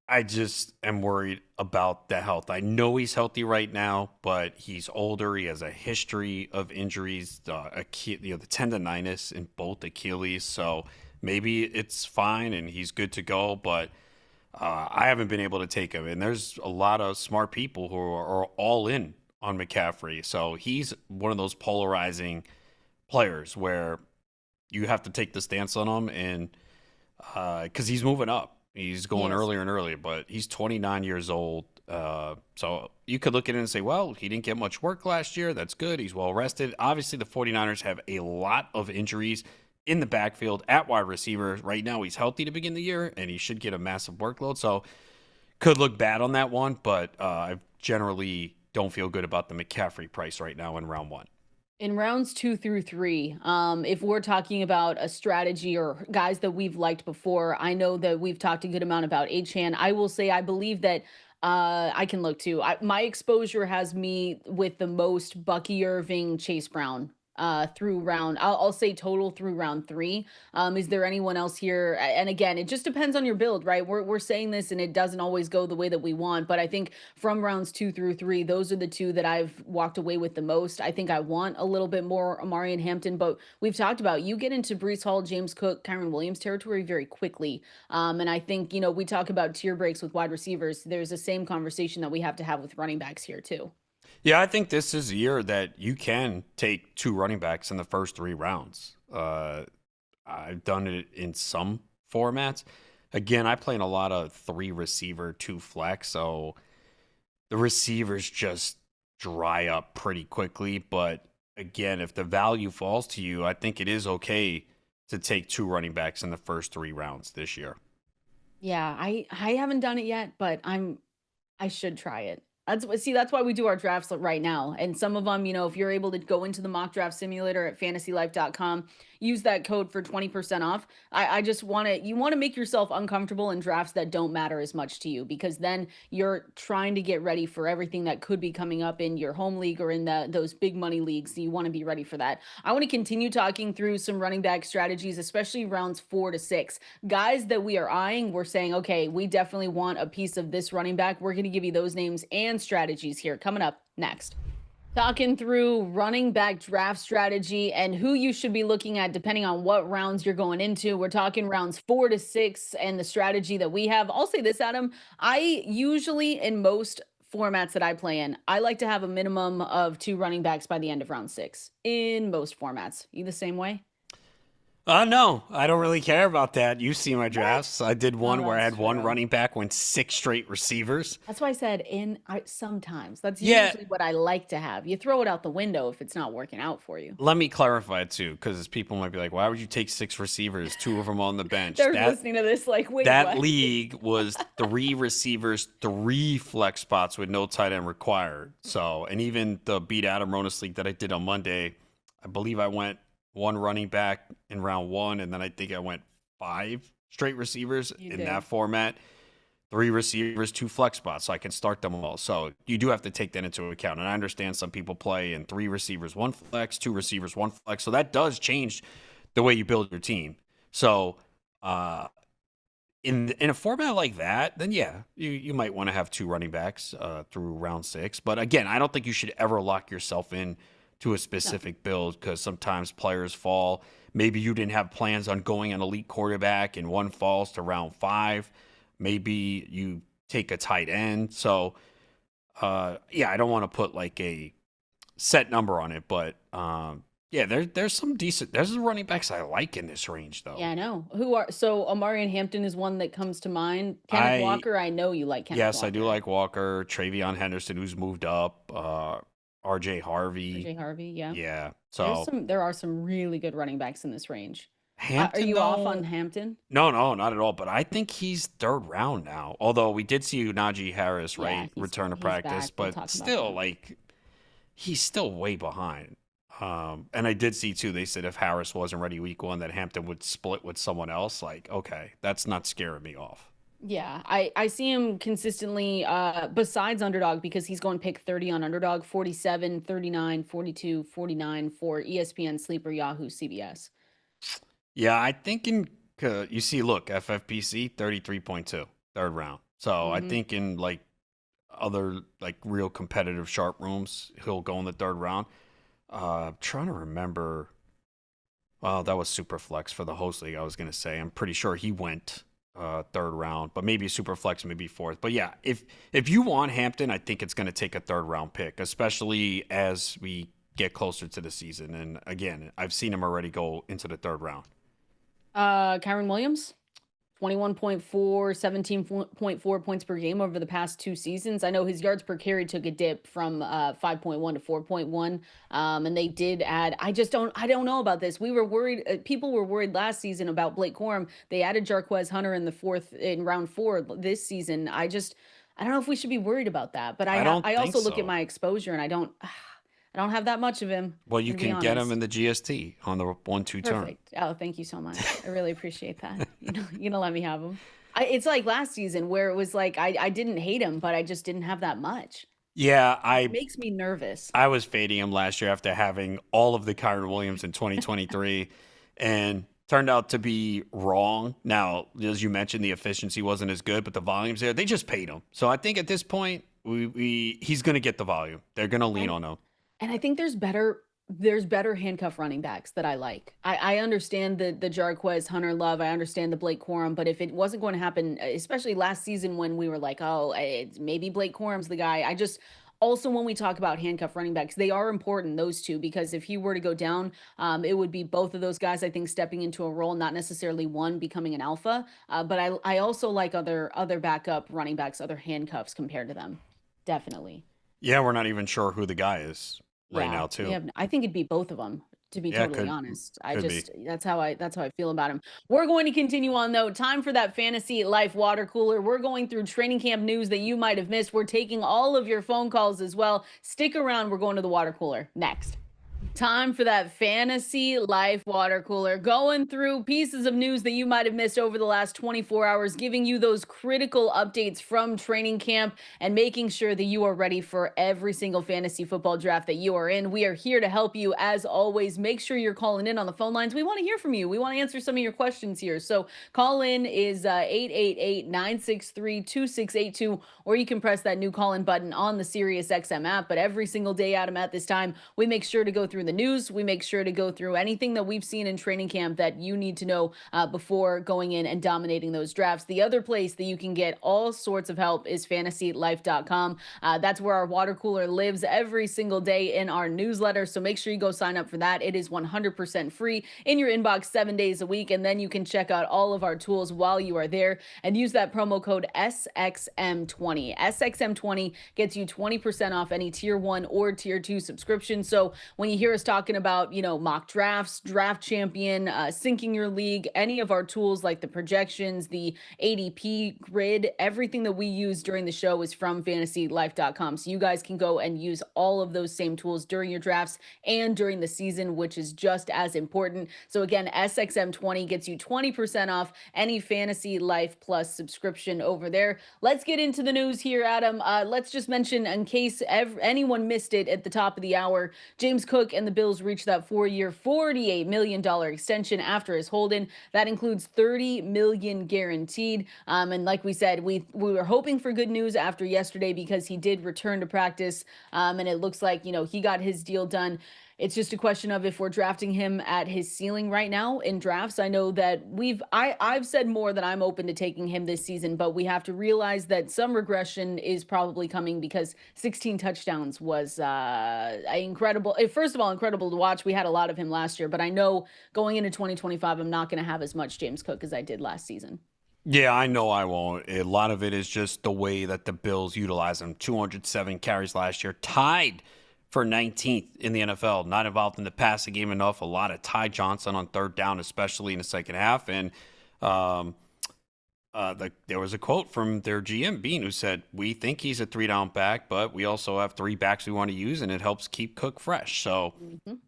B: I just am worried about the health. I know he's healthy right now, but he's older. He has a history of injuries, the tendonitis in both Achilles. So maybe it's fine and he's good to go, but I haven't been able to take him. And there's a lot of smart people who are all in on McCaffrey. So he's one of those polarizing players where you have to take the stance on him, and because he's moving up. He's going earlier and earlier, but he's 29 years old. So you could look at it and say, well, he didn't get much work last year. That's good. He's well rested. Obviously, the 49ers have a lot of injuries in the backfield at wide receiver. Right now, he's healthy to begin the year, and he should get a massive workload. So could look bad on that one, but I generally don't feel good about the McCaffrey price right now in round 1.
A: In rounds 2 through 3, if we're talking about a strategy or guys that we've liked before, I know that we've talked a good amount about Etienne. I will say I believe that I can look too. My exposure has me with the most Bucky Irving, Chase Brown through round. I'll say total through round 3. Is there anyone else here? And again, it just depends on your build, right? We're saying this and it doesn't always go the way that we want, but I think from rounds 2 through 3, those are the two that I've walked away with the most. I think I want a little bit more Amari and Hampton, but we've talked about you get into Breece Hall, James Cook, Kyron Williams territory very quickly. And I think, we talk about tier breaks with wide receivers. There's the same conversation that we have to have with running backs here too.
B: Yeah, I think this is a year that you can take 2 running backs in the first 3 rounds. I've done it in some formats. Again, I play in a lot of 3 receiver, 2 flex, so the receivers just dry up pretty quickly. But again, if the value falls to you, I think it is okay to take 2 running backs in the first 3 rounds this year.
A: Yeah, I haven't done it yet, but I should try it. That's why we do our drafts right now. And some of them, if you're able to go into the mock draft simulator at fantasylife.com, use that code for 20% off. I just you want to make yourself uncomfortable in drafts that don't matter as much to you, because then you're trying to get ready for everything that could be coming up in your home league or in those big money leagues. So you want to be ready for that. I want to continue talking through some running back strategies, especially rounds 4 to 6. Guys that we are eyeing, we're saying, okay, we definitely want a piece of this running back. We're going to give you those names and strategies here coming up next. Talking through running back draft strategy and who you should be looking at depending on what rounds you're going into. We're talking rounds 4 to 6 and the strategy that we have. I'll say this, Adam. I usually, in most formats that I play in, I like to have a minimum of 2 running backs by the end of round 6 in most formats. You the same way?
B: No, I don't really care about that. You see my drafts. I did one
A: Oh,
B: where I had
A: that's
B: one
A: true.
B: running back, went 6 straight receivers.
A: That's why I said sometimes. That's
B: Yeah,
A: usually what I like to have. You throw it out the window if it's not working out for you.
B: let me clarify too, because people might be like, "Why would you take 6 receivers, 2 of them on the bench?"
A: They're
B: That
A: listening to this like, wait,
B: that
A: what?
B: league was 3 receivers, 3 flex spots with no tight end required. So, and even the Beat Adam Ronis league that I did on Monday, I believe I went 1 running back in round 1, and then I think I went 5 straight receivers
A: You
B: in
A: did.
B: that format. 3 receivers, 2 flex spots, so I can start them all. So you do have to take that into account. And I understand some people play in 3 receivers, 1 flex, 2 receivers, 1 flex. So that does change the way you build your team. So in a format like that, then yeah, you might want to have 2 running backs through round 6. But again, I don't think you should ever lock yourself in to a specific build, because sometimes players fall. Maybe you didn't have plans on going an elite quarterback and one falls to round 5. Maybe you take a tight end. So, yeah, I don't want to put like a set number on it, but yeah, there's some there's running backs I like in this range though.
A: Yeah, I know. So Amari and Hampton is one that comes to mind. Kenneth
B: I
A: Walker, I know you like Kenneth
B: Yes, I do
A: Walker.
B: like Walker, Travion Henderson, who's moved up, RJ Harvey.
A: RJ Harvey, yeah.
B: Yeah. So
A: There are some really good running backs in this range. Are
B: Hampton
A: you off on
B: though,
A: Hampton?
B: no, not at all. But I think he's 3rd round now. Although we did see Najee Harris,
A: Yeah,
B: right, return to
A: he's back.
B: practice,
A: We'll
B: but
A: talk about
B: still,
A: that.
B: like, he's still way behind. And I did see too, they said if Harris wasn't ready week 1, that Hampton would split with someone else. Like, okay, that's not scaring me off.
A: Yeah, I see him consistently besides underdog, because he's going pick 30 on underdog, 47, 39, 42, 49 for ESPN, Sleeper, Yahoo, CBS.
B: Yeah, I think you see, look, FFPC 33.2, 3rd round. So I
A: Hmm.
B: think in like other like real competitive sharp rooms, he'll go in the 3rd round. Trying to remember. Well, that was super flex for the host league. I was gonna say, I'm pretty sure he went 3rd round, but maybe super flex, maybe 4th. But yeah, if you want Hampton, I think it's gonna take a 3rd round pick, especially as we get closer to the season. And again, I've seen him already go into the 3rd round.
A: Kyron Williams, 21.4, 17.4 points per game over the past 2 seasons. I know his yards per carry took a dip from 5.1 to 4.1. And they did add, I don't know about this. We were worried. People were worried last season about Blake Corum. They added Jarquez Hunter in round 4 this season. I don't know if we should be worried about that, but
B: I don't
A: I
B: think
A: also look at
B: so.
A: my exposure and I don't I don't have that much of him.
B: Well,
A: I'm
B: you
A: gonna be
B: can get him
A: honest.
B: in the GST on the 1-2 turn.
A: Perfect. Oh, thank you so much. I really appreciate that. You know, let me have him. It's like last season where it was like I didn't hate him, but I just didn't have that much.
B: Yeah,
A: It
B: I
A: makes me nervous.
B: I was fading him last year after having all of the Kyron Williams in 2023, and turned out to be wrong. Now, as you mentioned, the efficiency wasn't as good, but the volume's there. They just paid him, so I think at this point, he's going to get the volume. They're going to lean
A: And
B: on him.
A: and I think there's better handcuff running backs that I like. I understand the Jarquez Hunter love. I understand the Blake Corum, but if it wasn't going to happen, especially last season when we were like, oh, maybe Blake Corum's the guy. I just also when we talk about handcuff running backs, they are important those two because if he were to go down, it would be both of those guys. I think stepping into a role, not necessarily one becoming an alpha. But I also like other backup running backs, other handcuffs compared to them. Definitely.
B: Yeah, we're not even sure who the guy is right
A: Yeah,
B: now,
A: we
B: too.
A: have I think it'd be both of them, to be
B: Yeah,
A: totally honest. I
B: could be.
A: just that's how I feel about him. We're going to continue on though. Time for that fantasy life water cooler. We're going through training camp news that you might have missed. We're taking all of your phone calls as well. Stick around. We're going to the water cooler next. Time for that fantasy life water cooler. Going through pieces of news that you might have missed over the last 24 hours, giving you those critical updates from training camp and making sure that you are ready for every single fantasy football draft that you are in. We are here to help you as always. Make sure you're calling in on the phone lines. We want to hear from you. We want to answer some of your questions here. So call in is 888-963-2682, or you can press that new call in button on the Sirius XM app. But every single day, Adam, at this time, we make sure to go through the news. We make sure to go through anything that we've seen in training camp that you need to know before going in and dominating those drafts. The other place that you can get all sorts of help is fantasylife.com. That's where our water cooler lives every single day in our newsletter. So make sure you go sign up for that. It is 100% free in your inbox 7 days a week. And then you can check out all of our tools while you are there and use that promo code SXM20. SXM20 gets you 20% off any tier 1 or tier 2 subscription. So when you hear us talking about, mock drafts, draft champion, syncing your league, any of our tools like the projections, the ADP grid, everything that we use during the show is from fantasylife.com. So you guys can go and use all of those same tools during your drafts and during the season, which is just as important. So again, SXM20 gets you 20% off any Fantasy Life Plus subscription over there. Let's get into the news here, Adam. Let's just mention, in case anyone missed it at the top of the hour, James Cook and the Bills reached that 4-year, $48 million extension after his hold-in. That includes $30 million guaranteed. And like we said, we were hoping for good news after yesterday because he did return to practice. And it looks like, he got his deal done. It's just a question of if we're drafting him at his ceiling right now in drafts. I know that I've said more that I'm open to taking him this season, but we have to realize that some regression is probably coming because 16 touchdowns was incredible. First of all, incredible to watch. We had a lot of him last year, but I know going into 2025, I'm not going to have as much James Cook as I did last season.
B: Yeah, I know I won't. A lot of it is just the way that the Bills utilize him. 207 carries last year, tied for 19th in the NFL. Not involved in the passing game enough. A lot of Ty Johnson on third down, especially in the second half. And there was a quote from their GM, Bean, who said, "We think he's a 3-down back, but we also have 3 backs we want to use, and it helps keep Cook fresh." So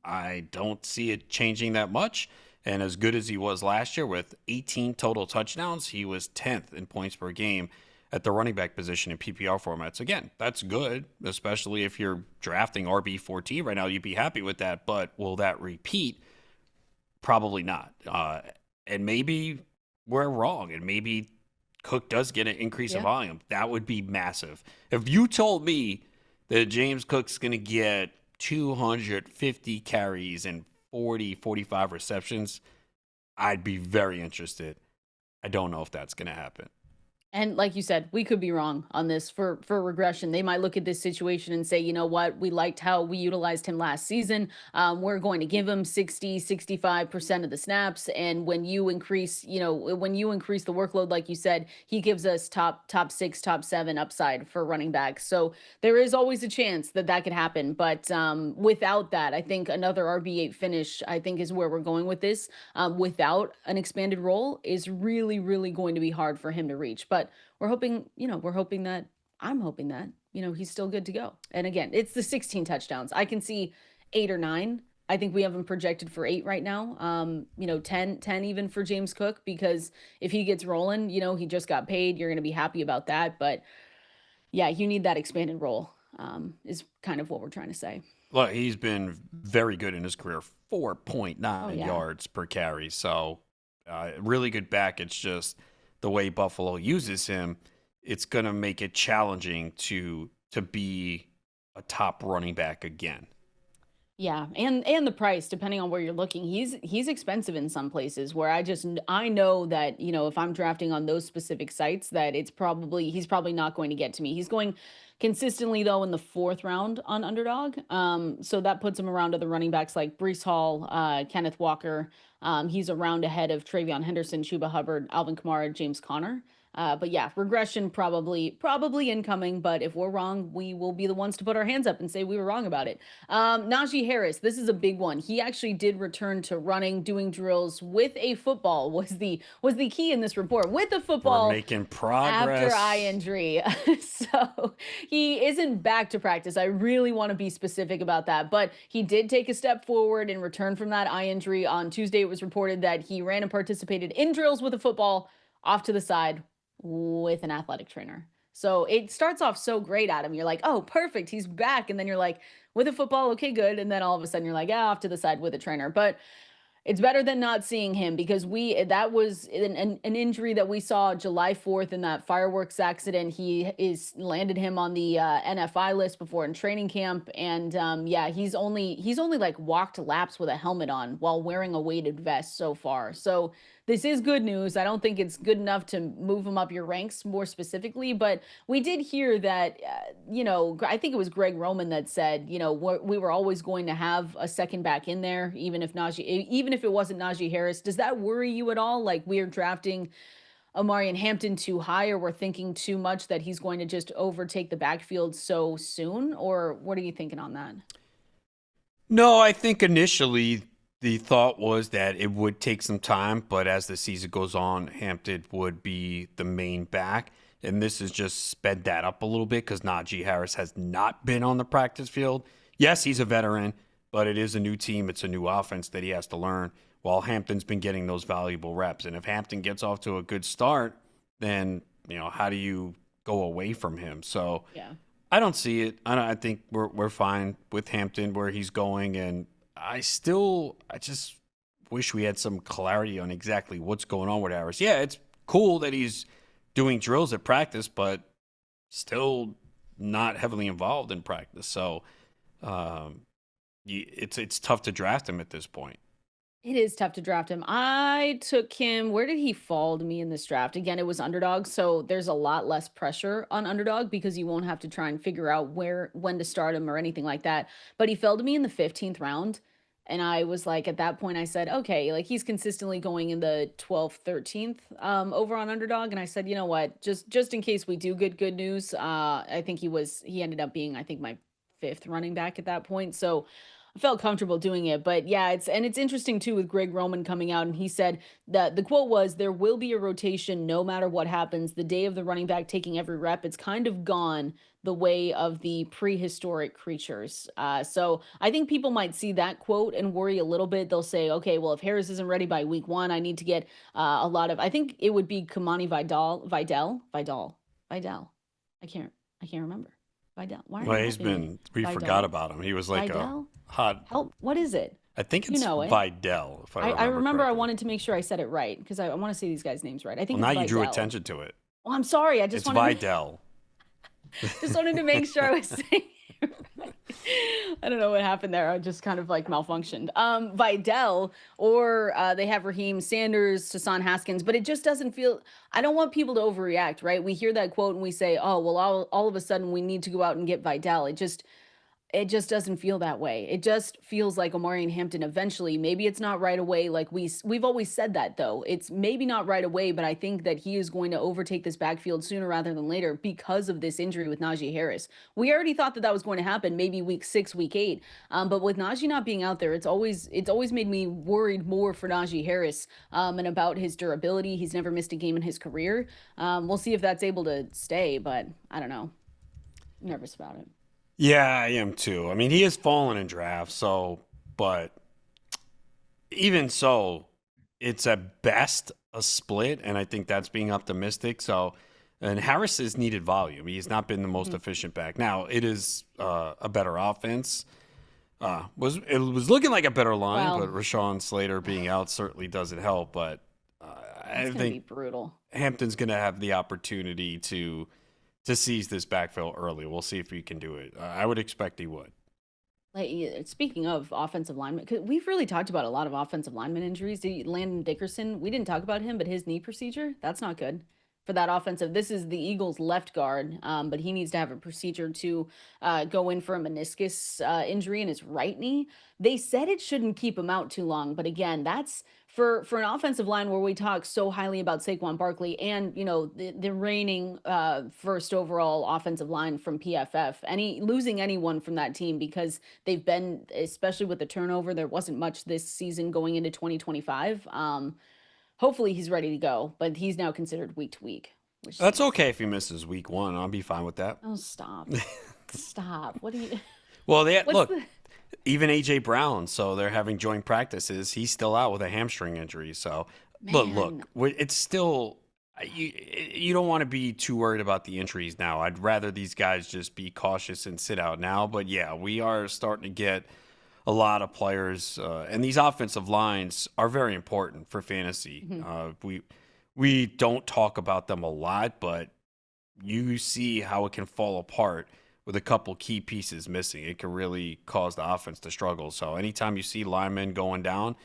B: I don't see it changing that much. And as good as he was last year with 18 total touchdowns, he was 10th in points per game at the running back position in PPR formats. Again, that's good, especially if you're drafting RB14 right now. You'd be happy with that, but will that repeat? Probably not. And maybe we're wrong, and maybe Cook does get an increase in volume. That would be massive. If you told me that James Cook's going to get 250 carries and 45 receptions, I'd be very interested. I don't know if that's going to happen.
A: And like you said, we could be wrong on this for regression. They might look at this situation and say, you know what, we liked how we utilized him last season. We're going to give him 65% of the snaps. And when you increase, when you increase the workload, like you said, he gives us top six, top seven upside for running backs. So there is always a chance that that could happen. But without that, I think another RB8 finish, I think, is where we're going with this. Without an expanded role is really, really going to be hard for him to reach. But we're hoping, I'm hoping that, he's still good to go. And again, it's the 16 touchdowns. I can see 8 or 9. I think we have him projected for 8 right now. 10 even for James Cook, because if he gets rolling, he just got paid. You're going to be happy about that. But yeah, you need that expanded role, is kind of what we're trying to say.
B: Look, he's been very good in his career, 4.9 yards per carry. So really good back. It's just the way Buffalo uses him, it's going to make it challenging to be a top running back again.
A: Yeah, and the price, depending on where you're looking, he's expensive in some places where I know that, if I'm drafting on those specific sites, that he's probably not going to get to me. He's going consistently though in the 4th round on Underdog. So that puts him around other running backs like Breece Hall, Kenneth Walker. He's a round ahead of Travion Henderson, Chuba Hubbard, Alvin Kamara, James Conner. But yeah, regression probably incoming. But if we're wrong, we will be the ones to put our hands up and say we were wrong about it. Najee Harris, this is a big one. He actually did return to running, doing drills with a football was the key in this report. With a football,
B: we're making progress
A: after eye injury. So he isn't back to practice. I really want to be specific about that. But he did take a step forward and return from that eye injury. On Tuesday, it was reported that he ran and participated in drills with a football off to the side with an athletic trainer. So it starts off so great, Adam. You're like, oh, perfect, he's back. And then you're like, with a football, okay, good. And then all of a sudden you're like, off to the side with a trainer. But it's better than not seeing him, because that was an injury that we saw July 4th in that fireworks accident. He landed him on the NFI list before in training camp. And he's only like walked laps with a helmet on while wearing a weighted vest so far. So this is good news. I don't think it's good enough to move him up your ranks more specifically, but we did hear that, I think it was Greg Roman that said, we were always going to have a second back in there, even if it wasn't Najee Harris. Does that worry you at all? Like, we're drafting Omarion Hampton too high, or we're thinking too much that he's going to just overtake the backfield so soon? Or what are you thinking on that?
B: No, I think initially the thought was that it would take some time, but as the season goes on, Hampton would be the main back. And this has just sped that up a little bit because Najee Harris has not been on the practice field. Yes, he's a veteran, but it is a new team. It's a new offense that he has to learn, while Hampton's been getting those valuable reps. And if Hampton gets off to a good start, then, how do you go away from him? So yeah. I don't see it. I think we're fine with Hampton where he's going, and I just wish we had some clarity on exactly what's going on with Harris. Yeah, it's cool that he's doing drills at practice, but still not heavily involved in practice. So it's tough to draft him at this point.
A: It is tough to draft him. I took him. Where did he fall to me in this draft? Again, it was Underdog, so there's a lot less pressure on Underdog because you won't have to try and figure out when to start him or anything like that. But he fell to me in the 15th round. And I was like, at that point, I said, okay, like, he's consistently going in the 12th, 13th over on Underdog. And I said, you know what, just in case we do get good news, I think he ended up being, I think, my 5th running back at that point. So I felt comfortable doing it. But yeah, it's interesting too with Greg Roman coming out, and he said that the quote was, there will be a rotation no matter what happens. The day of the running back taking every rep, it's kind of gone the way of the prehistoric creatures. So I think people might see that quote and worry a little bit. They'll say, okay, well, if Harris isn't ready by week 1, I need to get a lot of, I think it would be Kamani Vidal. I can't remember. Vidal.
B: We forgot about him. He was like Vidal? A hot.
A: Help. What is it?
B: I think it's Vidal. If
A: I remember I wanted to make sure I said it right because I want to say these guys' names right. I think
B: now
A: it's
B: you
A: Vidal.
B: drew attention to it.
A: Well, I'm sorry.
B: It's Vidal.
A: Just wanted to make sure I was saying it right. I don't know what happened there. I just kind of like malfunctioned. Vidal, or they have Raheem Sanders, Hassan Haskins, but it just doesn't feel. I don't want people to overreact, right? We hear that quote and we say, "Oh, well, all of a sudden we need to go out and get Vidal." It just doesn't feel that way. It just feels like Omari and Hampton eventually. Maybe it's not right away. Like we've always said that though. It's maybe not right away, but I think that he is going to overtake this backfield sooner rather than later because of this injury with Najee Harris. We already thought that that was going to happen maybe week 6, week 8. But with Najee not being out there, it's always made me worried more for Najee Harris and about his durability. He's never missed a game in his career. We'll see if that's able to stay, but I don't know. Nervous about it.
B: Yeah, I am too. I mean, he has fallen in drafts, but even so, it's at best a split, and I think that's being optimistic. So, and Harris has needed volume. He's not been the most efficient back. Now, it is a better offense. It was looking like a better line,
A: Well,
B: but Rashawn Slater being out certainly doesn't help. But
A: it's
B: I
A: going to be
B: think
A: brutal.
B: Hampton's going to have the opportunity to seize this backfield early. We'll see if he can do it. I would expect he would.
A: Like, speaking of offensive linemen, 'cause we've really talked about a lot of offensive lineman injuries. Landon Dickerson, we didn't talk about him, but his knee procedure, that's not good for that offensive. This is the Eagles' left guard, but he needs to have a procedure to go in for a meniscus injury in his right knee. They said it shouldn't keep him out too long, but again, that's for an offensive line where we talk so highly about Saquon Barkley and the reigning first overall offensive line from PFF. Losing anyone from that team because they've been, especially with the turnover, there wasn't much this season going into 2025. Hopefully he's ready to go, but he's now considered week to week, which
B: That's
A: stinks.
B: okay if he misses week one. I'll be fine with that.
A: Oh, stop. Stop. What do you
B: Well, they
A: what's
B: look
A: the
B: even AJ Brown. So they're having joint practices. He's still out with a hamstring injury. So, but look,
A: man?
B: it's still you don't want to be too worried about the injuries now. I'd rather these guys just be cautious and sit out now. But yeah, we are starting to get a lot of players, and these offensive lines are very important for fantasy.
A: Mhm.
B: We don't talk about them a lot, but you see how it can fall apart with a couple key pieces missing. It can really cause the offense to struggle. So anytime you see linemen going down,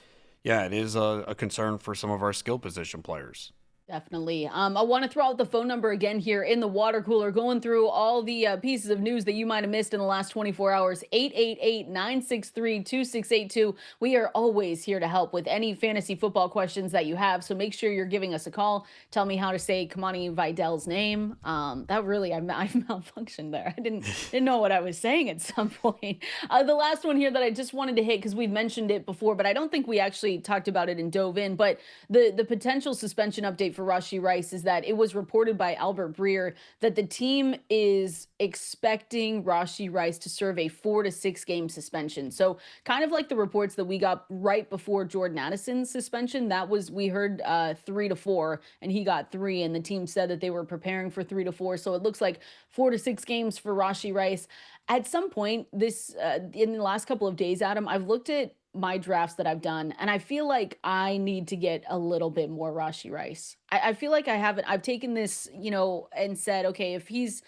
B: yeah, it is a concern for some of our skill position players.
A: Definitely. I want to throw out the phone number again here in the water cooler, going through all the pieces of news that you might have missed in the last 24 hours. 888-963-2682. We are always here to help with any fantasy football questions that you have. So make sure you're giving us a call. Tell me how to say Kamani Vidal's name. That really, I malfunctioned there. I didn't know what I was saying at some point. The last one here that I just wanted to hit because we've mentioned it before, but I don't think we actually talked about it and dove in. But the potential suspension update for Rashee Rice is that it was reported by Albert Breer that the team is expecting Rashee Rice to serve a 4 to 6 game suspension. So kind of like the reports that we got right before Jordan Addison's suspension, that was we heard 3 to 4, and he got 3, and the team said that they were preparing for 3 to 4. So it looks like 4 to 6 games for Rashee Rice. At some point this in the last couple of days, Adam, I've looked at my drafts that I've done, and I feel like I need to get a little bit more Rashee Rice. I feel like I've taken this, and said, okay, if he's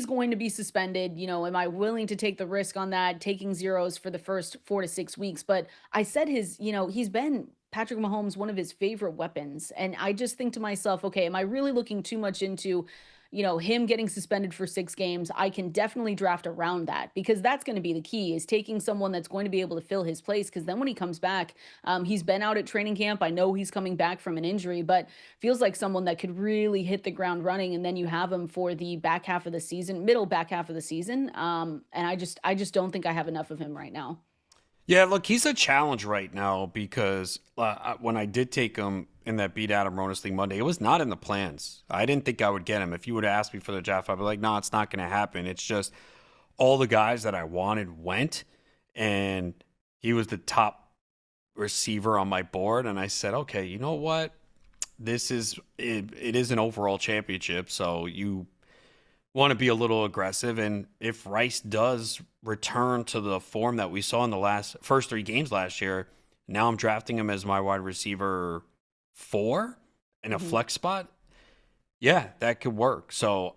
A: going to be suspended, am I willing to take the risk on that, taking zeros for the first 4 to 6 weeks? But I said he's been Patrick Mahomes, one of his favorite weapons. And I just think to myself, okay, am I really looking too much into him getting suspended for 6 games? I can definitely draft around that because that's going to be the key is taking someone that's going to be able to fill his place. Because then when he comes back, he's been out at training camp. I know he's coming back from an injury, but feels like someone that could really hit the ground running. And then you have him for the back half of the season, middle back half of the season. And I just don't think I have enough of him right now.
B: Yeah, look, he's a challenge right now because when I did take him in that beat Adam Ronis League Monday, it was not in the plans. I didn't think I would get him. If you would have asked me for the draft, I'd be like, no, it's not going to happen. It's just all the guys that I wanted went, and he was the top receiver on my board. And I said, okay, you know what? It is an overall championship, so you want to be a little aggressive. And if Rice does return to the form that we saw in the first 3 games last year, now I'm drafting him as my wide receiver 4 in a
A: Mhm.
B: flex spot. Yeah, that could work. So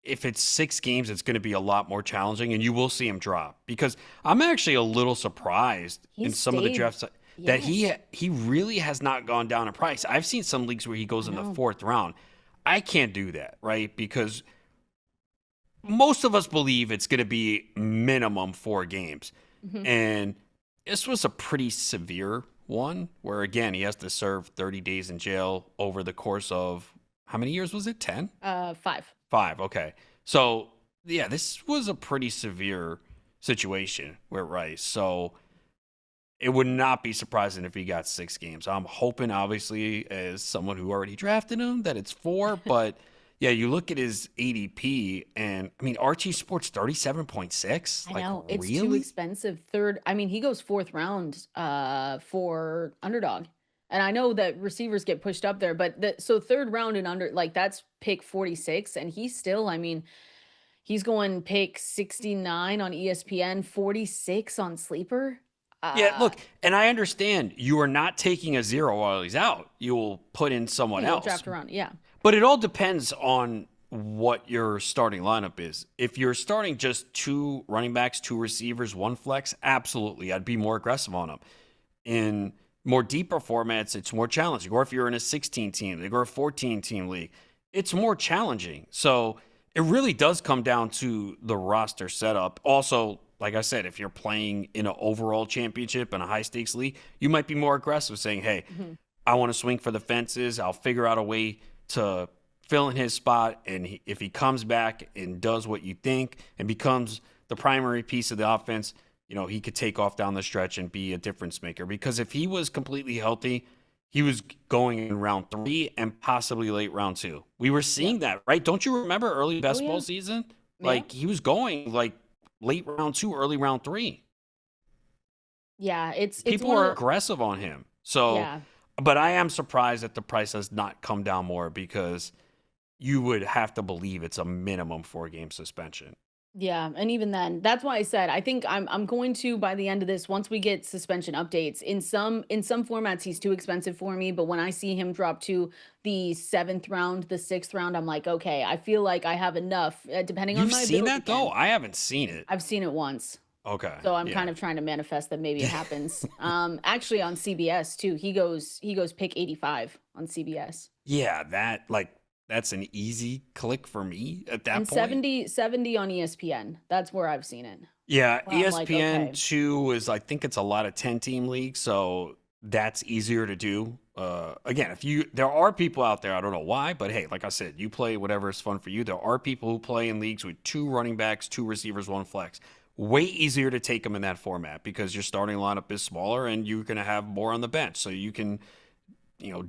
B: if it's 6 games, it's going to be a lot more challenging, and you will see him drop. Because I'm actually a little surprised in some of the drafts that he really has not gone down in price. I've seen some leagues where he goes in the 4th round. I can't do that, right? Because most of us believe it's going to be minimum 4 games. And this was a pretty severe one where, again, he has to serve 30 days in jail over the course of, how many years was it? 10?
A: 5.
B: 5, okay. So, yeah, this was a pretty severe situation with Rice. So, it would not be surprising if he got 6 games. I'm hoping, obviously, as someone who already drafted him, that it's 4. But, yeah, you look at his ADP, and, I mean, Archie Sports 37.6.
A: I know. It's
B: really?
A: too expensive. He goes 4th round for underdog. And I know that receivers get pushed up there, but so 3rd round and under, like, that's pick 46. And he's still, I mean, he's going pick 69 on ESPN, 46 on Sleeper.
B: Yeah, look, and I understand you are not taking a 0 while he's out. You will put in someone else.
A: Draft around, yeah.
B: But it all depends on what your starting lineup is. If you're starting just 2 running backs, 2 receivers, 1 flex, absolutely, I'd be more aggressive on them. In more deeper formats, it's more challenging. Or if you're in a 16-team league or a 14-team league, it's more challenging. So it really does come down to the roster setup. Also, like I said, if you're playing in an overall championship in a high-stakes league, you might be more aggressive, saying, hey, I want to swing for the fences. I'll figure out a way to fill in his spot. And if he comes back and does what you think and becomes the primary piece of the offense, you know, he could take off down the stretch and be a difference maker. Because if he was completely healthy, he was going in round 3 and possibly late round 2. We were seeing that, right? Don't you remember early best ball season? Like, he was going like late round 2, early round 3.
A: Yeah,
B: people are aggressive on him. So, but I am surprised that the price has not come down more, because you would have to believe it's a minimum 4-game suspension.
A: Yeah, and even then, that's why I said I think I'm going to, by the end of this, once we get suspension updates, in some formats he's too expensive for me, but when I see him drop to the 7th round, the 6th round, I'm like, okay, I feel like I have enough, depending on my ability.
B: You've seen that though? I haven't seen it.
A: I've seen it once.
B: Okay.
A: So I'm kind of trying to manifest that maybe it happens. Actually on CBS too, he goes pick 85 on CBS.
B: Yeah, that's an easy click for me at that point.
A: And 70 on ESPN. That's where I've seen it.
B: Yeah, ESPN 2 is, I think it's a lot of 10-team leagues, so that's easier to do. Again, there are people out there, I don't know why, but hey, like I said, you play whatever is fun for you. There are people who play in leagues with 2 running backs, 2 receivers, 1 flex. Way easier to take them in that format, because your starting lineup is smaller and you're going to have more on the bench, so you can,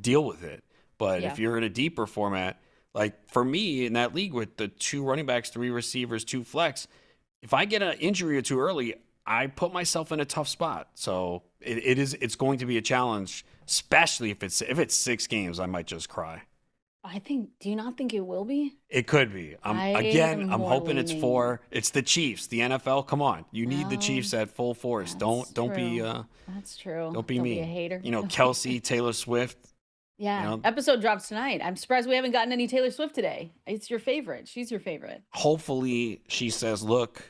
B: deal with it. But if you're in a deeper format, like for me in that league with the 2 running backs, 3 receivers, 2 flex, if I get an injury or 2 early, I put myself in a tough spot. So it's going to be a challenge, especially if it's 6 games. I might just cry.
A: Do you not think it will be?
B: It could be. I'm hoping it's 4. It's the Chiefs, the NFL. Come on, you need the Chiefs at full force. Don't be.
A: That's true.
B: Don't be me.
A: Be a hater.
B: Kelsey, Taylor Swift.
A: Yeah, episode drops tonight. I'm surprised we haven't gotten any Taylor Swift today. It's your favorite. She's your favorite.
B: Hopefully she says, look,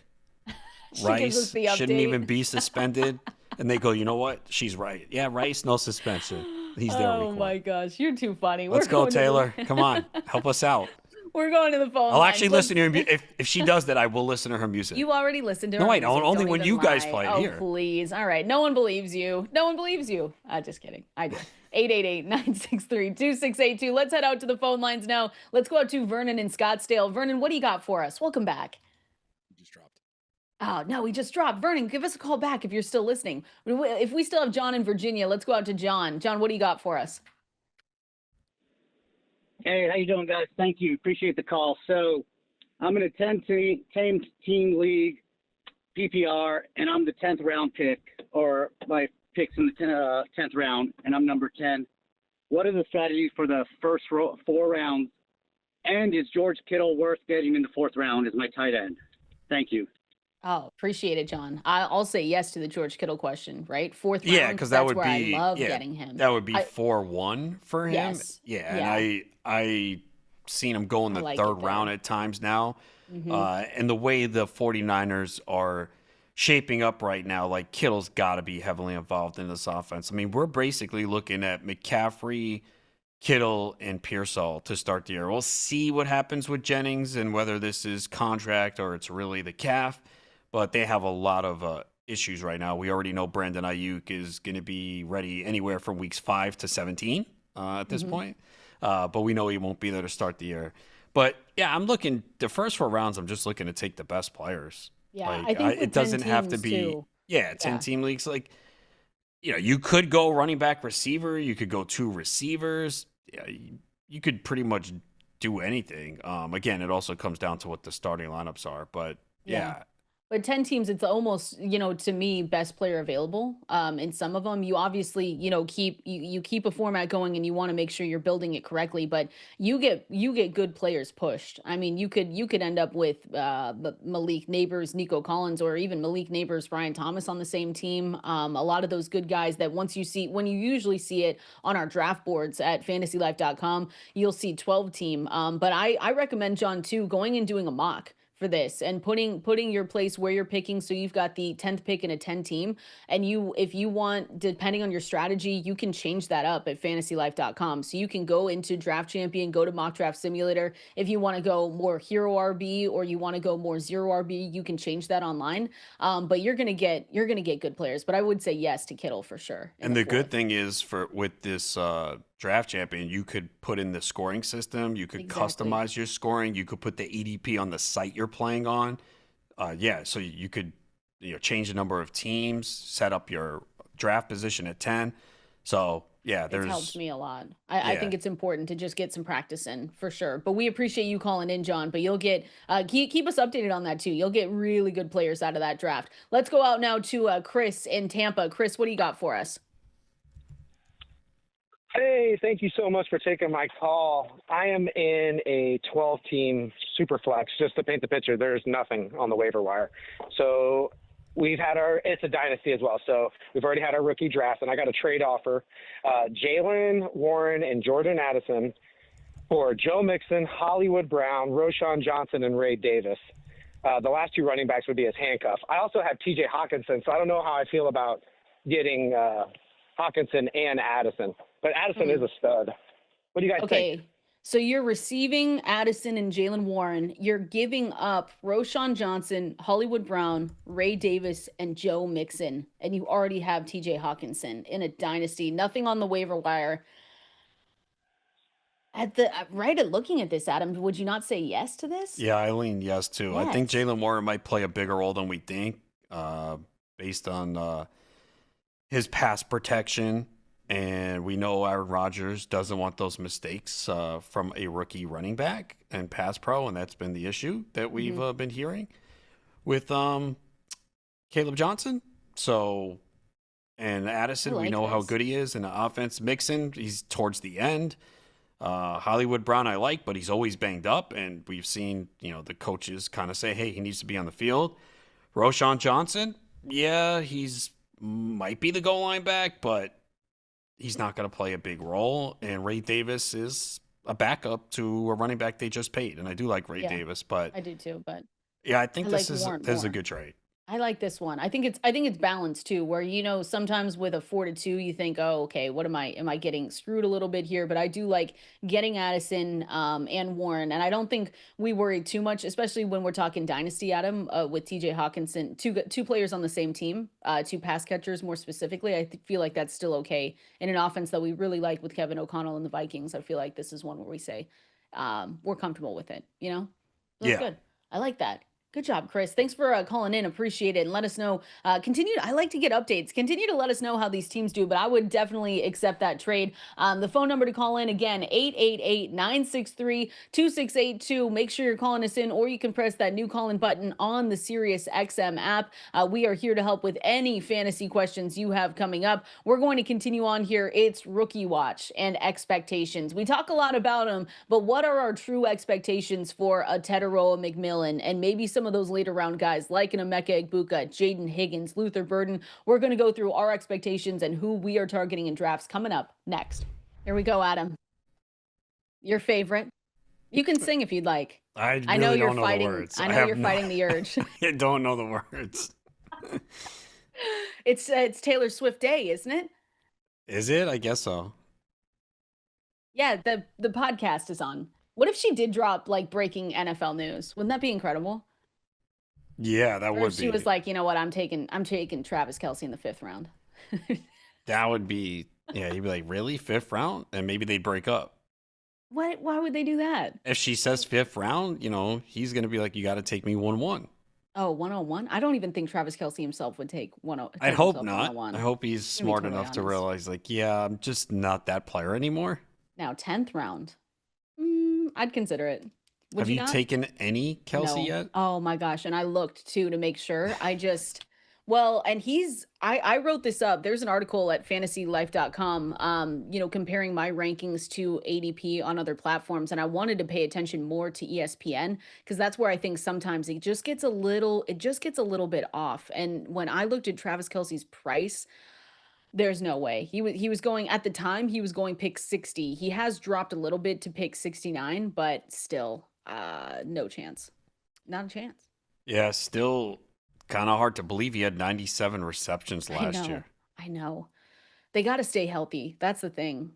B: Rice shouldn't even be suspended. And they go, you know what? She's right. Yeah, Rice, no suspension. He's there.
A: Oh my gosh, you're too funny.
B: Let's go, Taylor. Come on, help us out.
A: We're going to the phone.
B: I'll actually listen to her. If she does that, I will listen to her music.
A: You already listened to her.
B: No, I don't. Only when you guys play it here.
A: Oh, please. All right. No one believes you. No one believes you. Just kidding. I do. 888-963-2682. Let's head out to the phone lines now. Let's go out to Vernon in Scottsdale. Vernon, what do you got for us? Welcome back.
C: You just dropped.
A: Oh, no, we just dropped. Vernon, give us a call back if you're still listening. If we still have John in Virginia, let's go out to John. John, what do you got for us?
D: Hey, how you doing, guys? Thank you. Appreciate the call. So I'm in a 10-team league, PPR, and I'm the 10th round pick, or my pick's in the 10th round, and I'm number 10. What are the strategies for the first 4 rounds? And is George Kittle worth getting in the 4th round as my tight end? Thank you.
A: Oh, appreciate it, John. I'll say yes to the George Kittle question, right? 4th round.
B: Yeah, because that would be.
A: I love getting him.
B: That would be 4-1 for him.
A: Yes.
B: Yeah, and I seen him go in the 3rd round at times now. And the way the 49ers are shaping up right now, like Kittle's got to be heavily involved in this offense. I mean, we're basically looking at McCaffrey, Kittle, and Pearsall to start the year. We'll see what happens with Jennings and whether this is contract or it's really the calf, but they have a lot of issues right now. We already know Brandon Ayuk is going to be ready anywhere from weeks 5 to 17 at this point, but we know he won't be there to start the year. But yeah, I'm looking the first 4 rounds. I'm just looking to take the best players.
A: Yeah,
B: like,
A: I think
B: it doesn't have to be.
A: Too.
B: 10-team leagues. Like, you could go running back, receiver. You could go 2 receivers. Yeah, you could pretty much do anything. Again, it also comes down to what the starting lineups are. But yeah.
A: But 10 teams, it's almost, to me, best player available. In some of them, you obviously, keep a format going and you want to make sure you're building it correctly. But you get good players pushed. I mean, you could end up with Malik, Nabers, Nico Collins, or even Malik, Nabers, Brian Thomas on the same team. A lot of those good guys that when you usually see it on our draft boards at fantasylife.com, you'll see 12 team. But I recommend, John, too, going and doing a mock for this and putting your place where you're picking. So you've got the 10th pick in a 10 team, and if you want, depending on your strategy, you can change that up at fantasylife.com. So you can go into Draft Champion, go to Mock Draft Simulator. If you want to go more hero RB or you want to go more zero RB, you can change that online. But you're gonna get good players. But I would say yes to Kittle for sure.
B: And the good thing is with this Draft Champion, you could put in the scoring system. You could customize your scoring. You could put the ADP on the site you're playing on. So you could change the number of teams, set up your draft position at 10. So it's
A: helped me a lot. I think it's important to just get some practice in for sure. But we appreciate you calling in, John. But you'll get keep us updated on that too. You'll get really good players out of that draft. Let's go out now to Chris in Tampa. Chris, what do you got for us?
C: Hey, thank you so much for taking my call. I am in a 12-team super flex. Just to paint the picture, there's nothing on the waiver wire. So it's a dynasty as well. So we've already had our rookie draft, and I got a trade offer. Jaylen Warren and Jordan Addison for Joe Mixon, Hollywood Brown, Roschon Johnson, and Ray Davis. The last 2 running backs would be his handcuff. I also have TJ Hawkinson, so I don't know how I feel about getting Hawkinson and Addison. But Addison is a stud. What do you guys think?
A: So you're receiving Addison and Jaylen Warren. You're giving up Roschon Johnson, Hollywood Brown, Ray Davis, and Joe Mixon. And you already have TJ Hawkinson in a dynasty. Nothing on the waiver wire. At looking at this, Adam, would you not say yes to this?
B: Yeah, I lean yes too. Yes. I think Jaylen Warren might play a bigger role than we think, based on his pass protection. And we know Aaron Rodgers doesn't want those mistakes from a rookie running back and pass pro, and that's been the issue that we've been hearing with Caleb Johnson. So, and Addison, we know how good he is in the offense. Mixon, he's towards the end. Hollywood Brown I like, but he's always banged up, and we've seen the coaches kind of say, hey, he needs to be on the field. Roschon Johnson, he's might be the goal line back, but he's not going to play a big role. And Ray Davis is a backup to a running back they just paid. And I do like Ray Davis, but
A: I do too. But
B: I think this is a good trade.
A: I like this one. I think it's balanced too, where sometimes with a 4-2, you think, oh, okay, what am I getting screwed a little bit here? But I do like getting Addison and Warren, and I don't think we worry too much, especially when we're talking dynasty, Adam, with TJ Hawkinson, two players on the same team, 2 pass catchers more specifically. I feel like that's still okay in an offense that we really like with Kevin O'Connell and the Vikings. I feel like this is one where we say we're comfortable with it. That's good. I like that. Good job, Chris. Thanks for calling in. Appreciate it. And let us know. I like to get updates. Continue to let us know how these teams do, but I would definitely accept that trade. The phone number to call in, again, 888-963-2682. Make sure you're calling us in, or you can press that new call-in button on the Sirius XM app. We are here to help with any fantasy questions you have coming up. We're going to continue on here. It's Rookie Watch and expectations. We talk a lot about them, but what are our true expectations for a Tetairoa, McMillan, and maybe some of those later round guys like an Emeka Egbuka, Jayden, Higgins, Luther Burden? We're going to go through our expectations and who we are targeting in drafts coming up next. Here we go, Adam. Your favorite. You can sing if you'd like.
B: I
A: I know
B: really
A: you're
B: don't know the
A: fighting.
B: words.
A: I know you're fighting the urge.
B: I don't know the words.
A: It's Taylor Swift Day, isn't it?
B: Is it? I guess so.
A: Yeah, the podcast is on. What if she did drop like breaking NFL news? Wouldn't that be incredible?
B: Yeah, that
A: Or
B: would
A: if she
B: be.
A: was like, you know what, I'm taking Travis Kelce in the 5th round.
B: That would be. Yeah, you'd be like, really? 5th round? And maybe they'd break up.
A: What? Why would they do that?
B: If she says 5th round, he's going to be like, you got to take me 1-1.
A: Oh, 101? I don't even think Travis Kelce himself would take
B: I hope
A: himself
B: not.
A: 101.
B: I hope he's
A: To be
B: smart
A: totally
B: enough to
A: honest.
B: realize, like, yeah, I'm just not that player anymore.
A: Now, 10th round. I'd consider it. Would
B: Have you
A: not?
B: taken any Kelsey
A: No.
B: yet?
A: Oh my gosh. And I looked too to make sure. And I wrote this up. There's an article at fantasylife.com, comparing my rankings to ADP on other platforms. And I wanted to pay attention more to ESPN because that's where I think sometimes it just gets a little bit off. And when I looked at Travis Kelce's price, there's no way. He was going at the time, he was going pick 60. He has dropped a little bit to pick 69, but still, no chance. Not a chance.
B: Yeah, still kind of hard to believe he had 97 receptions last year.
A: I know. They got to stay healthy. That's the thing.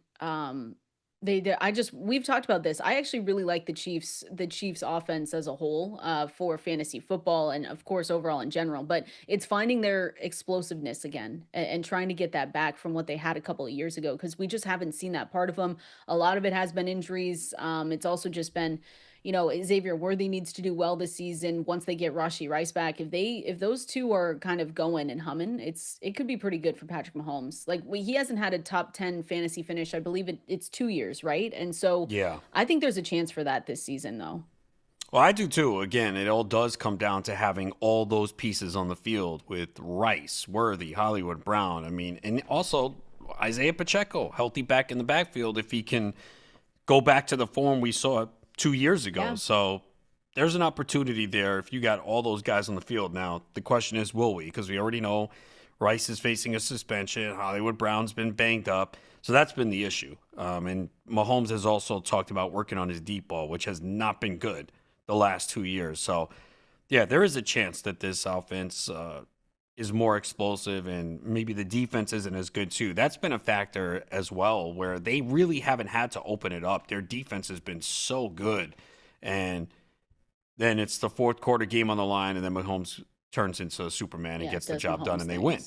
A: We've talked about this. I actually really like the Chiefs offense as a whole, for fantasy football and of course overall in general, but it's finding their explosiveness again and trying to get that back from what they had a couple of years ago. Cause we just haven't seen that part of them. A lot of it has been injuries. It's also just been, Xavier Worthy needs to do well this season. Once they get Rashee Rice back, if those two are kind of going and humming, it could be pretty good for Patrick Mahomes. Like he hasn't had a top 10 fantasy finish. I believe it's 2 years, right? And so
B: Yeah.
A: I think there's a chance for that this season though.
B: Well, I do too. Again, it all does come down to having all those pieces on the field with Rice, Worthy, Hollywood Brown. I mean, and also Isaiah Pacheco, healthy back in the backfield if he can go back to the form we saw 2 years ago.
A: Yeah.
B: So there's an opportunity there if you got all those guys on the field. Now, the question is, will we? Because we already know Rice is facing a suspension. Hollywood Brown's been banged up. So that's been the issue. And Mahomes has also talked about working on his deep ball, which has not been good the last 2 years. So, yeah, there is a chance that this offense is more explosive and maybe the defense isn't as good too. That's been a factor as well where they really haven't had to open it up. Their defense has been so good. And then it's the fourth quarter game on the line and then Mahomes turns into Superman and gets the job done and they win.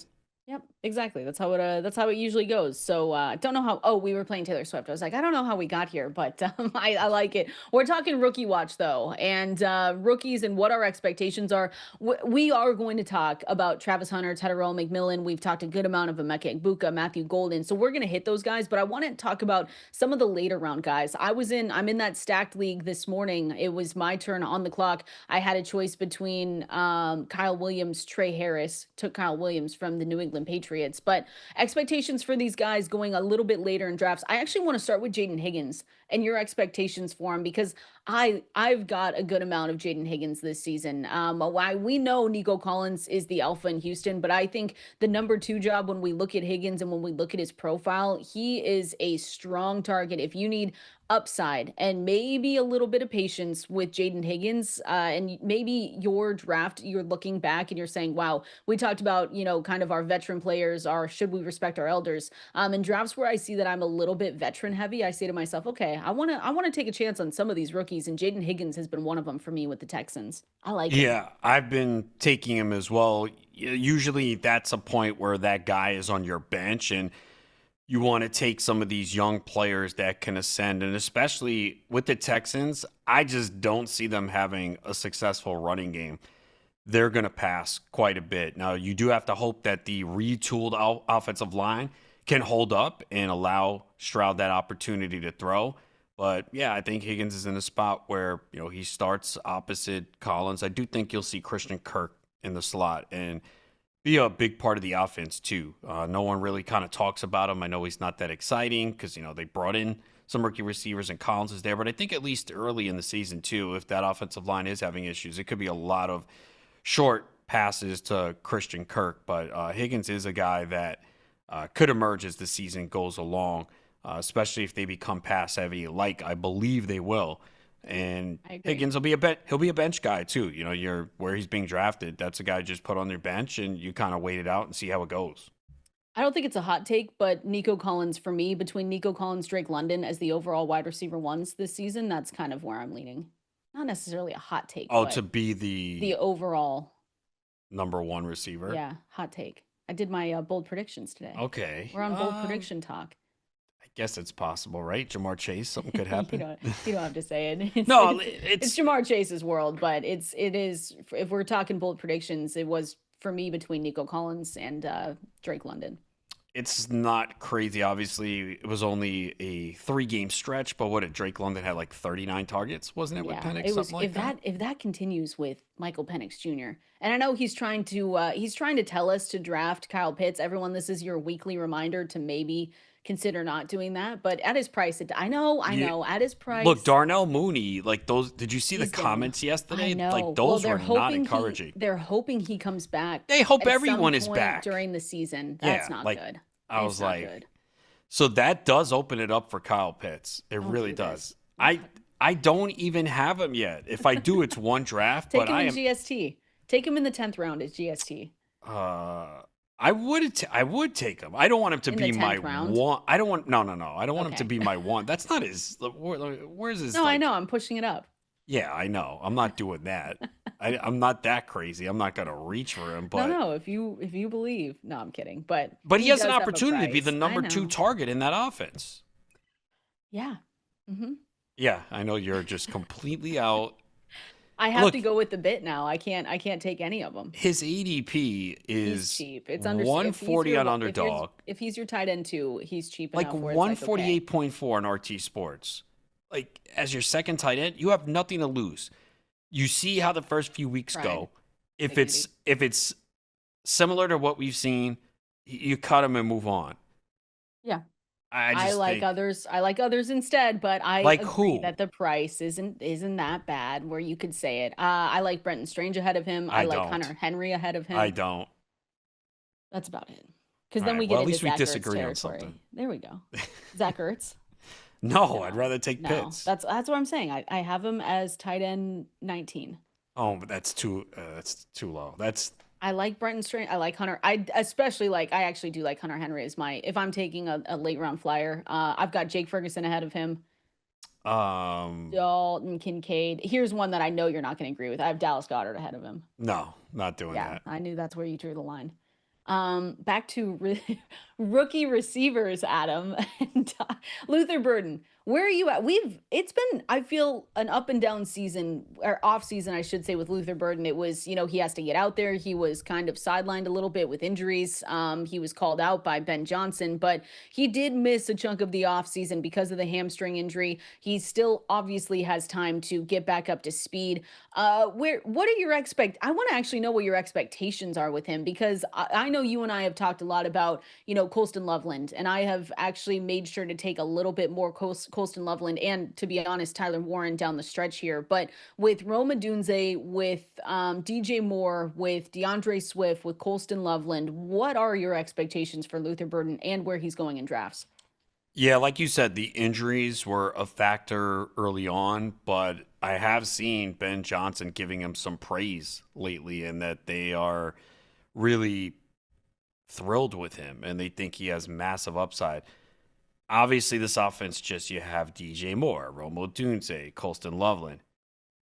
A: Yep, exactly. That's how it usually goes. So I don't know how. Oh, we were playing Taylor Swift. I was like, I don't know how we got here, but I like it. We're talking rookie watch though, and rookies and what our expectations are. We are going to talk about Travis Hunter, Tetairoa, McMillan. We've talked a good amount of Emeka Egbuka, Matthew Golden. So we're going to hit those guys, but I want to talk about some of the later round guys. I'm in that stacked league this morning. It was my turn on the clock. I had a choice between Kyle Williams, Trey Harris. Took Kyle Williams from the New England Patriots, but expectations for these guys going a little bit later in drafts. I actually want to start with Jayden Higgins and your expectations for him because I've got a good amount of Jayden Higgins this season. Why we know Nico Collins is the alpha in Houston, but I think the number 2 job when we look at Higgins and when we look at his profile, he is a strong target. If you need upside and maybe a little bit of patience with Jayden Higgins, and maybe your draft, you're looking back and you're saying, wow, we talked about, kind of our veteran players, should we respect our elders? In drafts where I see that I'm a little bit veteran heavy, I say to myself, okay, I want to take a chance on some of these rookies, and Jayden Higgins has been one of them for me with the Texans. I like him.
B: Yeah, I've been taking him as well. Usually that's a point where that guy is on your bench and you want to take some of these young players that can ascend. And especially with the Texans, I just don't see them having a successful running game. They're going to pass quite a bit. Now, you do have to hope that the retooled offensive line can hold up and allow Stroud that opportunity to throw. But, yeah, I think Higgins is in a spot where, he starts opposite Collins. I do think you'll see Christian Kirk in the slot and be a big part of the offense too. No one really kind of talks about him. I know he's not that exciting because, they brought in some rookie receivers and Collins is there. But I think at least early in the season too, if that offensive line is having issues, it could be a lot of short passes to Christian Kirk. But Higgins is a guy that could emerge as the season goes along, especially if they become pass heavy, like I believe they will. And
A: I agree.
B: Higgins he'll be a bench guy too. You know, where he's being drafted. That's a guy just put on their bench, and you kind of wait it out and see how it goes.
A: I don't think it's a hot take, but Nico Collins, for me, between Nico Collins, Drake London as the overall wide receiver ones this season, that's kind of where I'm leaning. Not necessarily a hot take,
B: Oh,
A: but
B: to be
A: the overall,
B: number one receiver.
A: yeah, hot take. I did my bold predictions today.
B: Okay.
A: We're on bold prediction talk.
B: I guess it's possible, right? Jamar Chase, something could happen.
A: you don't have to say it.
B: No,
A: it's Jamar Chase's world, but it is. If we're talking bold predictions, it was for me between Nico Collins and Drake London.
B: It's not crazy. Obviously, it was only a 3-game stretch, but what did Drake London had like 39 targets, wasn't it? With Penix,
A: it was.
B: Something like that.
A: If that continues with Michael Penix Jr. and I know he's trying to tell us to draft Kyle Pitts. Everyone, this is your weekly reminder to maybe consider not doing that. But at his price, I know. At his price,
B: look, Darnell Mooney, like those. Did you see the
A: he's down.
B: comments yesterday?
A: I know.
B: Like those were not encouraging.
A: They're hoping he comes back.
B: They hope
A: at
B: everyone
A: some
B: is
A: point
B: back
A: during the season. That's
B: Yeah,
A: not
B: like,
A: good.
B: I was like, so that does open it up for Kyle Pitts. It really does. I don't even have him yet. If I do, it's one draft.
A: Take him in GST. Take him in the 10th round at GST.
B: I would take him. I don't want him to be my one. I don't want. No. I don't want him to be my one. That's not his. Where's his?
A: No, I know. I'm pushing it up.
B: Yeah, I know. I'm not doing that. I'm not that crazy. I'm not gonna reach for him. But
A: no. If you believe, no, I'm kidding. But
B: he has an opportunity to be the number 2 target in that offense.
A: Yeah. Mm-hmm.
B: Yeah, I know you're just completely out.
A: I have to go with the bit now. I can't take any of them.
B: His ADP is
A: he's cheap. It's under
B: 140 on Underdog.
A: If he's your tight end too, he's cheap
B: like
A: enough.
B: 148.4 on RT Sports. Like as your second tight end, you have nothing to lose. You see how the first few weeks go. If it's similar to what we've seen, you cut him and move on.
A: Yeah.
B: I
A: like others. I like others instead, but I
B: like
A: agree
B: who?
A: that the price isn't that bad where you could say it. I like Brenton Strange ahead of him. I like Hunter Henry ahead of him.
B: I don't.
A: That's about it. Because then we get
B: at
A: into
B: least we
A: Zach
B: disagree
A: Ertz
B: on something.
A: There we go. Zach Ertz.
B: No, I'd rather take Pitts.
A: That's what I'm saying. I have him as tight end 19.
B: Oh, but that's too low.
A: I like Brenton Strange. I like Hunter. I actually do like Hunter Henry as if I'm taking a late round flyer. I've got Jake Ferguson ahead of him. Dalton Kincaid. Here's one that I know you're not going to agree with. I have Dallas Goedert ahead of him.
B: No, not doing that.
A: I knew that's where you drew the line. Back to rookie receivers, Adam and Luther Burden. Where are you at? It's been, I feel, an up and down season, or off season, I should say, with Luther Burden. It was, he has to get out there. He was kind of sidelined a little bit with injuries. He was called out by Ben Johnson, but he did miss a chunk of the off season because of the hamstring injury. He still obviously has time to get back up to speed. I want to actually know what your expectations are with him, because I know you and I have talked a lot about, Colston Loveland, and I have actually made sure to take a little bit more Colston Loveland and, to be honest, Tyler Warren down the stretch here. But with Rome Odunze, with DJ Moore, with DeAndre Swift, with Colston Loveland, what are your expectations for Luther Burden and where he's going in drafts?
B: Yeah, like you said, the injuries were a factor early on, but I have seen Ben Johnson giving him some praise lately, and that they are really thrilled with him and they think he has massive upside. Obviously, this offense, you have DJ Moore, Rome Odunze, Colston Loveland.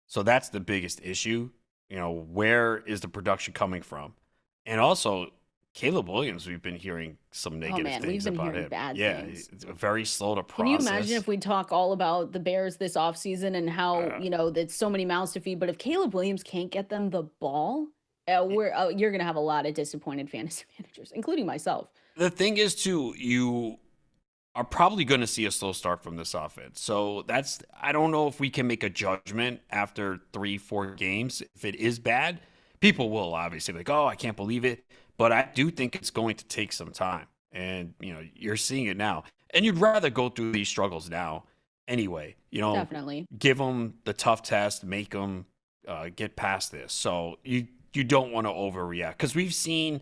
B: So that's the biggest issue. Where is the production coming from? And also, Caleb Williams, we've been hearing some negative things about him.
A: Bad things.
B: It's very slow to process.
A: Can you imagine if we talk all about the Bears this offseason and how, there's so many mouths to feed, but if Caleb Williams can't get them the ball, you're going to have a lot of disappointed fantasy managers, including myself.
B: The thing is, too, you are probably going to see a slow start from this offense. So I don't know if we can make a judgment after 3-4 games. If it is bad, people will obviously be like, oh, I can't believe it. But I do think it's going to take some time. And, you're seeing it now. And you'd rather go through these struggles now anyway.
A: Definitely.
B: Give them the tough test, make them get past this. So you don't want to overreact. Because we've seen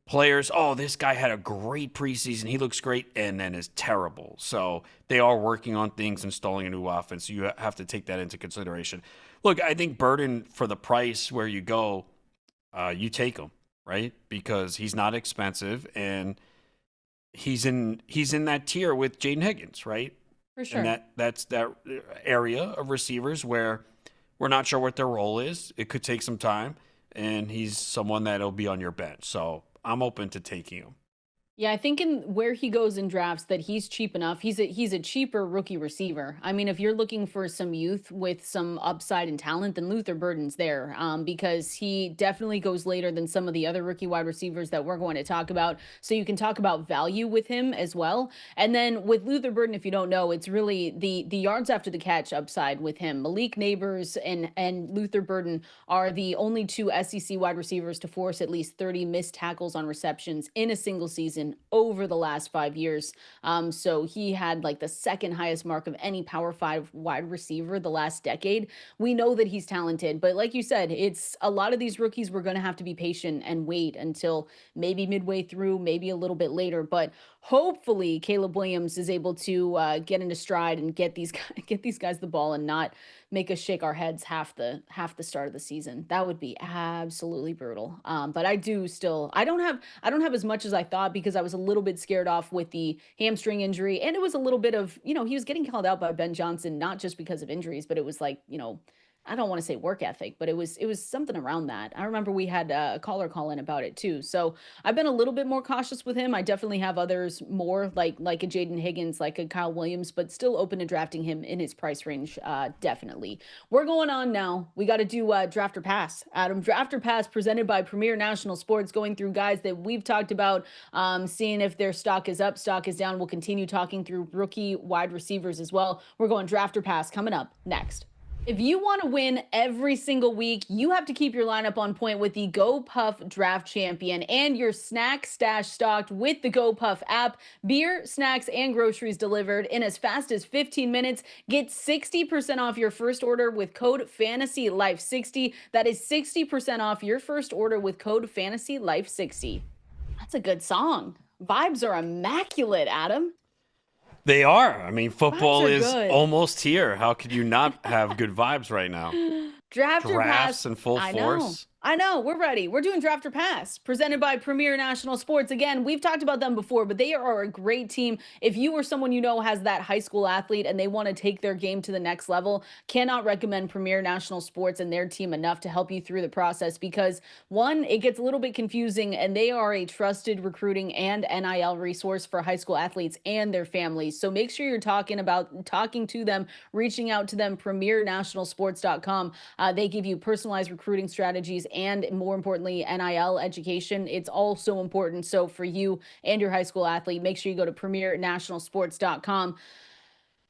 B: players, oh, this guy had a great preseason, he looks great, and then is terrible. So they are working on things, installing a new offense. So you have to take that into consideration. Look, I think Burden, for the price where you go, you take him, right? Because he's not expensive, and he's in that tier with Jayden Higgins, right?
A: For sure.
B: And that's that area of receivers where we're not sure what their role is. It could take some time, and he's someone that'll be on your bench. So I'm open to taking him.
A: Yeah, I think in where he goes in drafts that he's cheap enough. He's a cheaper rookie receiver. I mean, if you're looking for some youth with some upside and talent, then Luther Burden's there, because he definitely goes later than some of the other rookie wide receivers that we're going to talk about. So you can talk about value with him as well. And then with Luther Burden, if you don't know, it's really the yards after the catch upside with him. Malik Nabers and Luther Burden are the only two SEC wide receivers to force at least 30 missed tackles on receptions in a single season over the last 5 years. So he had like the second highest mark of any Power 5 wide receiver the last decade. We know that he's talented, but like you said, it's a lot of these rookies, we're going to have to be patient and wait until maybe midway through, maybe a little bit later. But hopefully Caleb Williams is able to get into stride and get these guys the ball and not make us shake our heads half the start of the season. That would be absolutely brutal. But I don't have as much as I thought, because I was a little bit scared off with the hamstring injury, and it was a little bit of, he was getting called out by Ben Johnson, not just because of injuries, but it was like, I don't want to say work ethic, but it was something around that. I remember we had a caller call in about it too. So I've been a little bit more cautious with him. I definitely have others more like a Jayden Higgins, like a Kyle Williams, but still open to drafting him in his price range. Definitely. We're going on now. We got to do draft or pass. Adam, draft or pass presented by Premier National Sports, going through guys that we've talked about, seeing if their stock is up, stock is down. We'll continue talking through rookie wide receivers as well. We're going draft or pass coming up next. If you want to win every single week, you have to keep your lineup on point with the Go Puff Draft Champion and your snack stash stocked with the Go Puff app. Beer, snacks, and groceries delivered in as fast as 15 minutes. Get 60% off your first order with code FANTASYLIFE60. That is 60% off your first order with code FANTASYLIFE60. That's a good song. Vibes are immaculate, Adam.
B: They are. I mean, football is
A: good.
B: almost here. How could you not have good vibes right now?
A: Draft or pass.
B: Drafts in full force.
A: I know. We're ready. We're doing draft or pass, presented by Premier National Sports. Again, we've talked about them before, but they are a great team. If you or someone has that high school athlete and they want to take their game to the next level, cannot recommend Premier National Sports and their team enough to help you through the process, because one, it gets a little bit confusing, and they are a trusted recruiting and NIL resource for high school athletes and their families. So make sure you're talking to them, reaching out to them, premiernationalsports.com. They give you personalized recruiting strategies and, more importantly, NIL education. It's all so important. So for you and your high school athlete, make sure you go to premiernationalsports.com.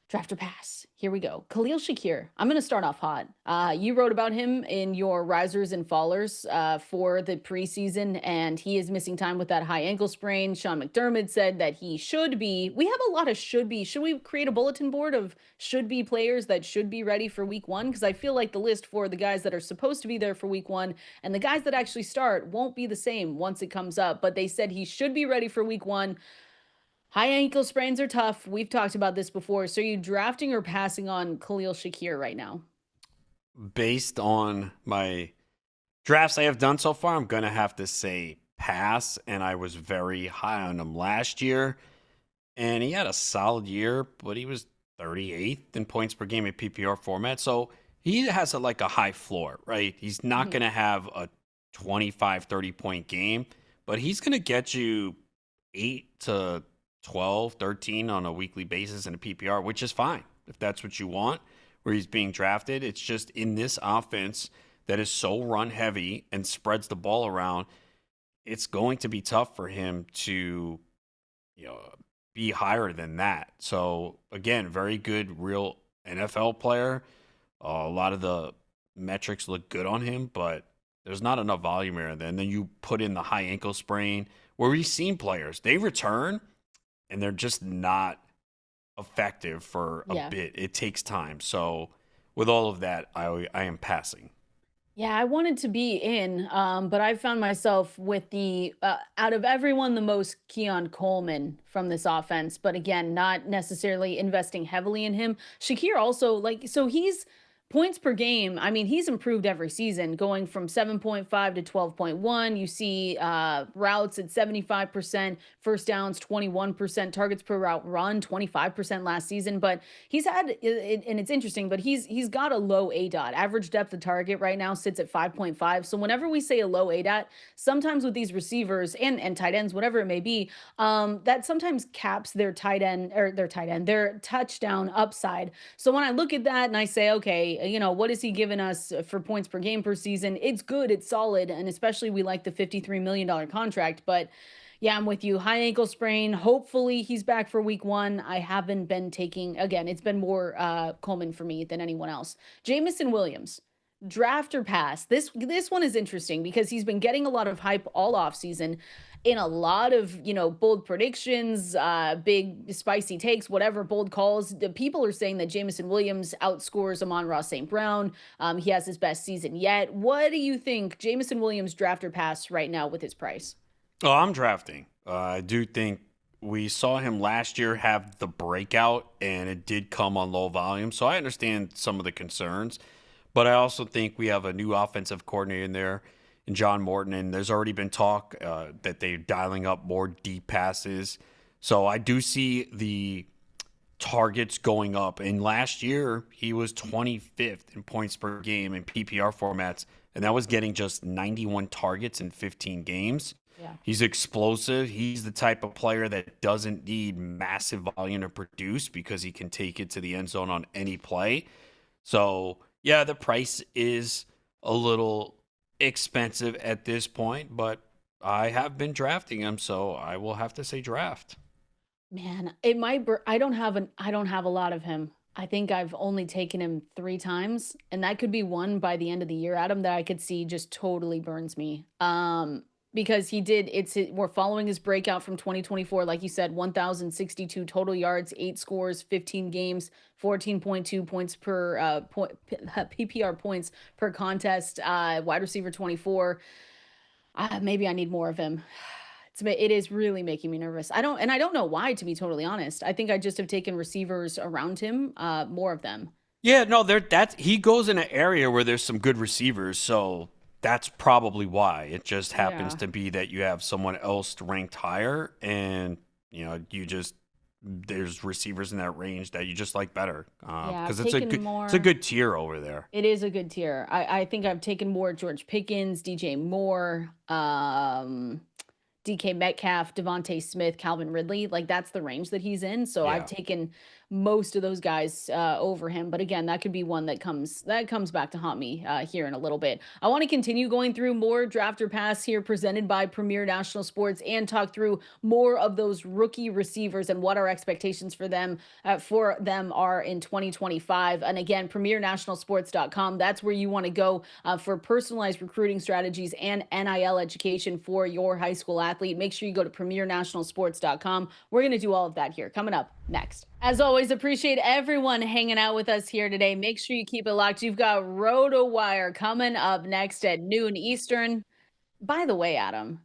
A: Draft or pass. Here we go. Khalil Shakir. I'm going to start off hot. You wrote about him in your risers and fallers for the preseason, and he is missing time with that high ankle sprain. Sean McDermott said that he should be. We have a lot of should be. Should we create a bulletin board of should be players that should be ready for week one? Because I feel like the list for the guys that are supposed to be there for week one and the guys that actually start won't be the same once it comes up. But they said he should be ready for week one. High ankle sprains are tough. We've talked about this before. So are you drafting or passing on Khalil Shakir right now?
B: Based on my drafts I have done so far, I'm going to have to say pass. And I was very high on him last year. And he had a solid year, but he was 38th in points per game in PPR format. So he has a high floor, right? He's not going to have a 25, 30-point game, but he's going to get you 8 to 12, 13 on a weekly basis in a PPR, which is fine if that's what you want, where he's being drafted. It's just in this offense that is so run heavy and spreads the ball around, it's going to be tough for him to, be higher than that. So again, very good real NFL player. A lot of the metrics look good on him, but there's not enough volume here. And then you put in the high ankle sprain, where we've seen players, they return and they're just not effective for a bit. It takes time. So with all of that, I am passing.
A: Yeah, I wanted to be in, but I found myself with the out of everyone the most Keon Coleman from this offense. But again, not necessarily investing heavily in him. Shakir also so he's points per game. I mean, he's improved every season, going from 7.5 to 12.1. You see routes at 75%, first downs 21%, targets per route run 25% last season. But he's had and it's interesting, but he's got a low A dot. Average depth of target right now sits at 5.5. So whenever we say a low A dot, sometimes with these receivers and tight ends, whatever it may be, that sometimes caps their their touchdown upside. So when I look at that and I say, okay, what is he giving us for points per game per season? It's good, it's solid, and especially we like the $53 million contract. But yeah, I'm with you. High ankle sprain. Hopefully he's back for week 1. I haven't been taking, again, it's been more Coleman for me than anyone else. Jamison Williams, draft or pass? This one is interesting because he's been getting a lot of hype all off season in a lot of, bold predictions, big spicy takes, whatever bold calls. The people are saying that Jamison Williams outscores Amon-Ra St. Brown. He has his best season yet. What do you think, Jamison Williams, draft or pass right now with his price?
B: Oh, I'm drafting. I do think we saw him last year have the breakout, and it did come on low volume. So I understand some of the concerns, but I also think we have a new offensive coordinator in there, in John Morton, and there's already been talk that they're dialing up more deep passes. So I do see the targets going up. And last year, he was 25th in points per game in PPR formats, and that was getting just 91 targets in 15 games.
A: Yeah.
B: He's explosive. He's the type of player that doesn't need massive volume to produce because he can take it to the end zone on any play. So, yeah, the price is a little expensive at this point, but I have been drafting him, so I will have to say draft.
A: Man, it might. I don't have a lot of him. I think I've only taken him 3 times, and that could be one by the end of the year, Adam, that I could see just totally burns me. Because we're following his breakout from 2024, like you said, 1,062 total yards, 8 scores, 15 games, 14.2 points per PPR points per contest, wide receiver 24. Maybe I need more of him. It is really making me nervous. I don't know why, to be totally honest. I think I just have taken receivers around him, more of them.
B: Yeah, no, he goes in an area where there's some good receivers, so that's probably why. It just happens to be that you have someone else ranked higher, and there's receivers in that range that you just like better, because it's a good tier over there.
A: It is a good tier. I think I've taken more George Pickens, DJ Moore, DK Metcalf, Davante Smith, Calvin Ridley. Like, that's the range that he's in. So yeah. I've taken most of those guys over him. But again, that could be one that comes back to haunt me here in a little bit. I want to continue going through more draft or pass here presented by Premier National Sports and talk through more of those rookie receivers and what our expectations for them are in 2025. And again, premiernationalsports.com. That's where you want to go for personalized recruiting strategies and NIL education for your high school athlete. Make sure you go to premiernationalsports.com. We're going to do all of that here coming up next. As always, appreciate everyone hanging out with us here today. Make sure you keep it locked. You've got RotoWire coming up next at noon Eastern. By the way, Adam,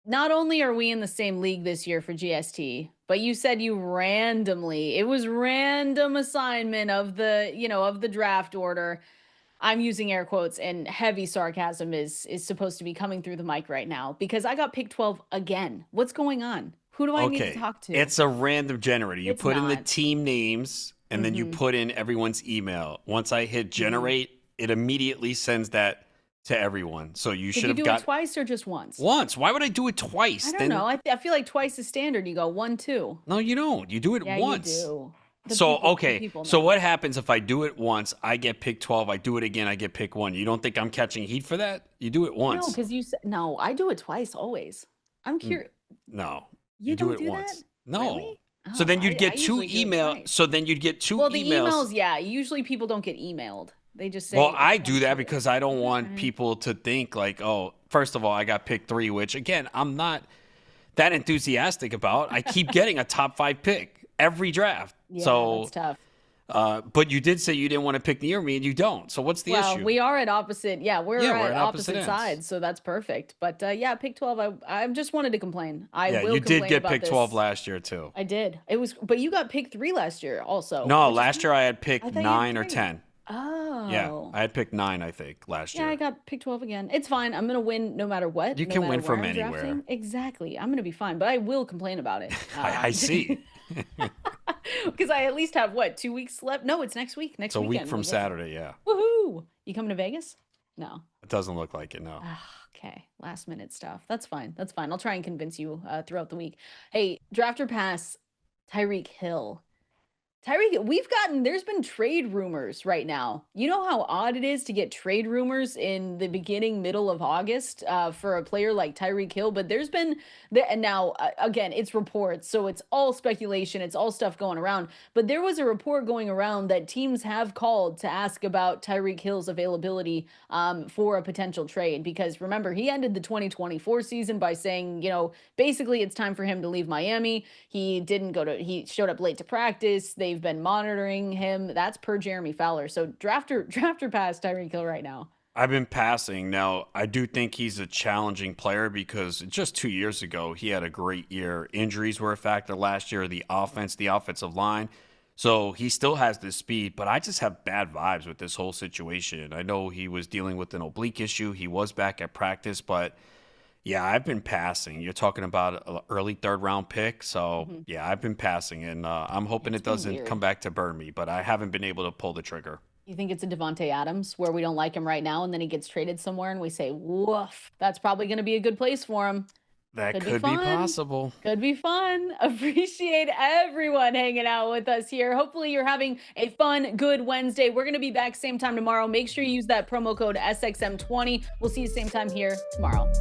A: not only are we in the same league this year for GST, but you said it was random assignment of the draft order. I'm using air quotes, and heavy sarcasm is supposed to be coming through the mic right now because I got pick 12 again. What's going on? Who do I need to talk to?
B: It's a random generator. You put in the team names, and then you put in everyone's email. Once I hit generate, it immediately sends that to everyone. So you should have
A: got it twice or just once?
B: Once. Why would I do it twice?
A: I don't know. I feel like twice is standard. You go 1, 2.
B: No, you don't. You do it once.
A: You do.
B: So what happens if I do it once, I get pick 12, I do it again, I get pick 1? You don't think I'm catching heat for that? You do it once.
A: No, because no, I do it twice always. I'm curious.
B: No.
A: You do
B: it once.
A: That?
B: No.
A: Really?
B: So then you'd get 2 emails. So then you'd get 2 emails.
A: Well, the emails, yeah. Usually people don't get emailed. They just say.
B: Well, I do that because I don't want people to think like, oh, first of all, I got pick 3, which again, I'm not that enthusiastic about. I keep getting a top 5 pick every draft.
A: Yeah,
B: so
A: that's tough.
B: But you did say you didn't want to pick near me, and you don't. So what's the issue?
A: We are at opposite. Yeah, we're at opposite
B: ends.
A: sides, so that's perfect. But yeah, pick 12. I just wanted to complain.
B: You did get pick 12 last year too.
A: I did. But you got pick 3 last year also.
B: No, last year I had picked 9 or 10.
A: Oh.
B: Yeah, I had picked 9, I think, last year.
A: Yeah, I got pick 12 again. It's fine. I'm gonna win no matter what.
B: You can win from anywhere.
A: Exactly. I'm gonna be fine, but I will complain about it.
B: I see.
A: Because I at least have 2 weeks left? No, it's next week. Next weekend.
B: It's a week from Saturday, yeah.
A: Woohoo! You coming to Vegas? No.
B: It doesn't look like it, no.
A: Okay, last minute stuff. That's fine. That's fine. I'll try and convince you throughout the week. Hey, draft or pass, Tyreek Hill. There's been trade rumors right now. You know how odd it is to get trade rumors in the middle of August for a player like Tyreek Hill, but there's been, and now, again, it's reports, so it's all speculation, it's all stuff going around, but there was a report going around that teams have called to ask about Tyreek Hill's availability for a potential trade, because remember, he ended the 2024 season by saying, basically it's time for him to leave Miami. He showed up late to practice. They've been monitoring him. That's per Jeremy Fowler. So draft or pass Tyreek Hill right now.
B: I've been passing. Now, I do think he's a challenging player because just 2 years ago, he had a great year. Injuries were a factor last year, the offensive line. So he still has the speed, but I just have bad vibes with this whole situation. I know he was dealing with an oblique issue. He was back at practice, but yeah, I've been passing. You're talking about an early 3rd round pick. So, yeah, I've been passing, and I'm hoping it doesn't come back to burn me, but I haven't been able to pull the trigger.
A: You think it's a Davante Adams where we don't like him right now, and then he gets traded somewhere, and we say, woof, that's probably going to be a good place for him.
B: That could be possible.
A: Could be fun. Appreciate everyone hanging out with us here. Hopefully you're having a fun, good Wednesday. We're going to be back same time tomorrow. Make sure you use that promo code SXM20. We'll see you same time here tomorrow.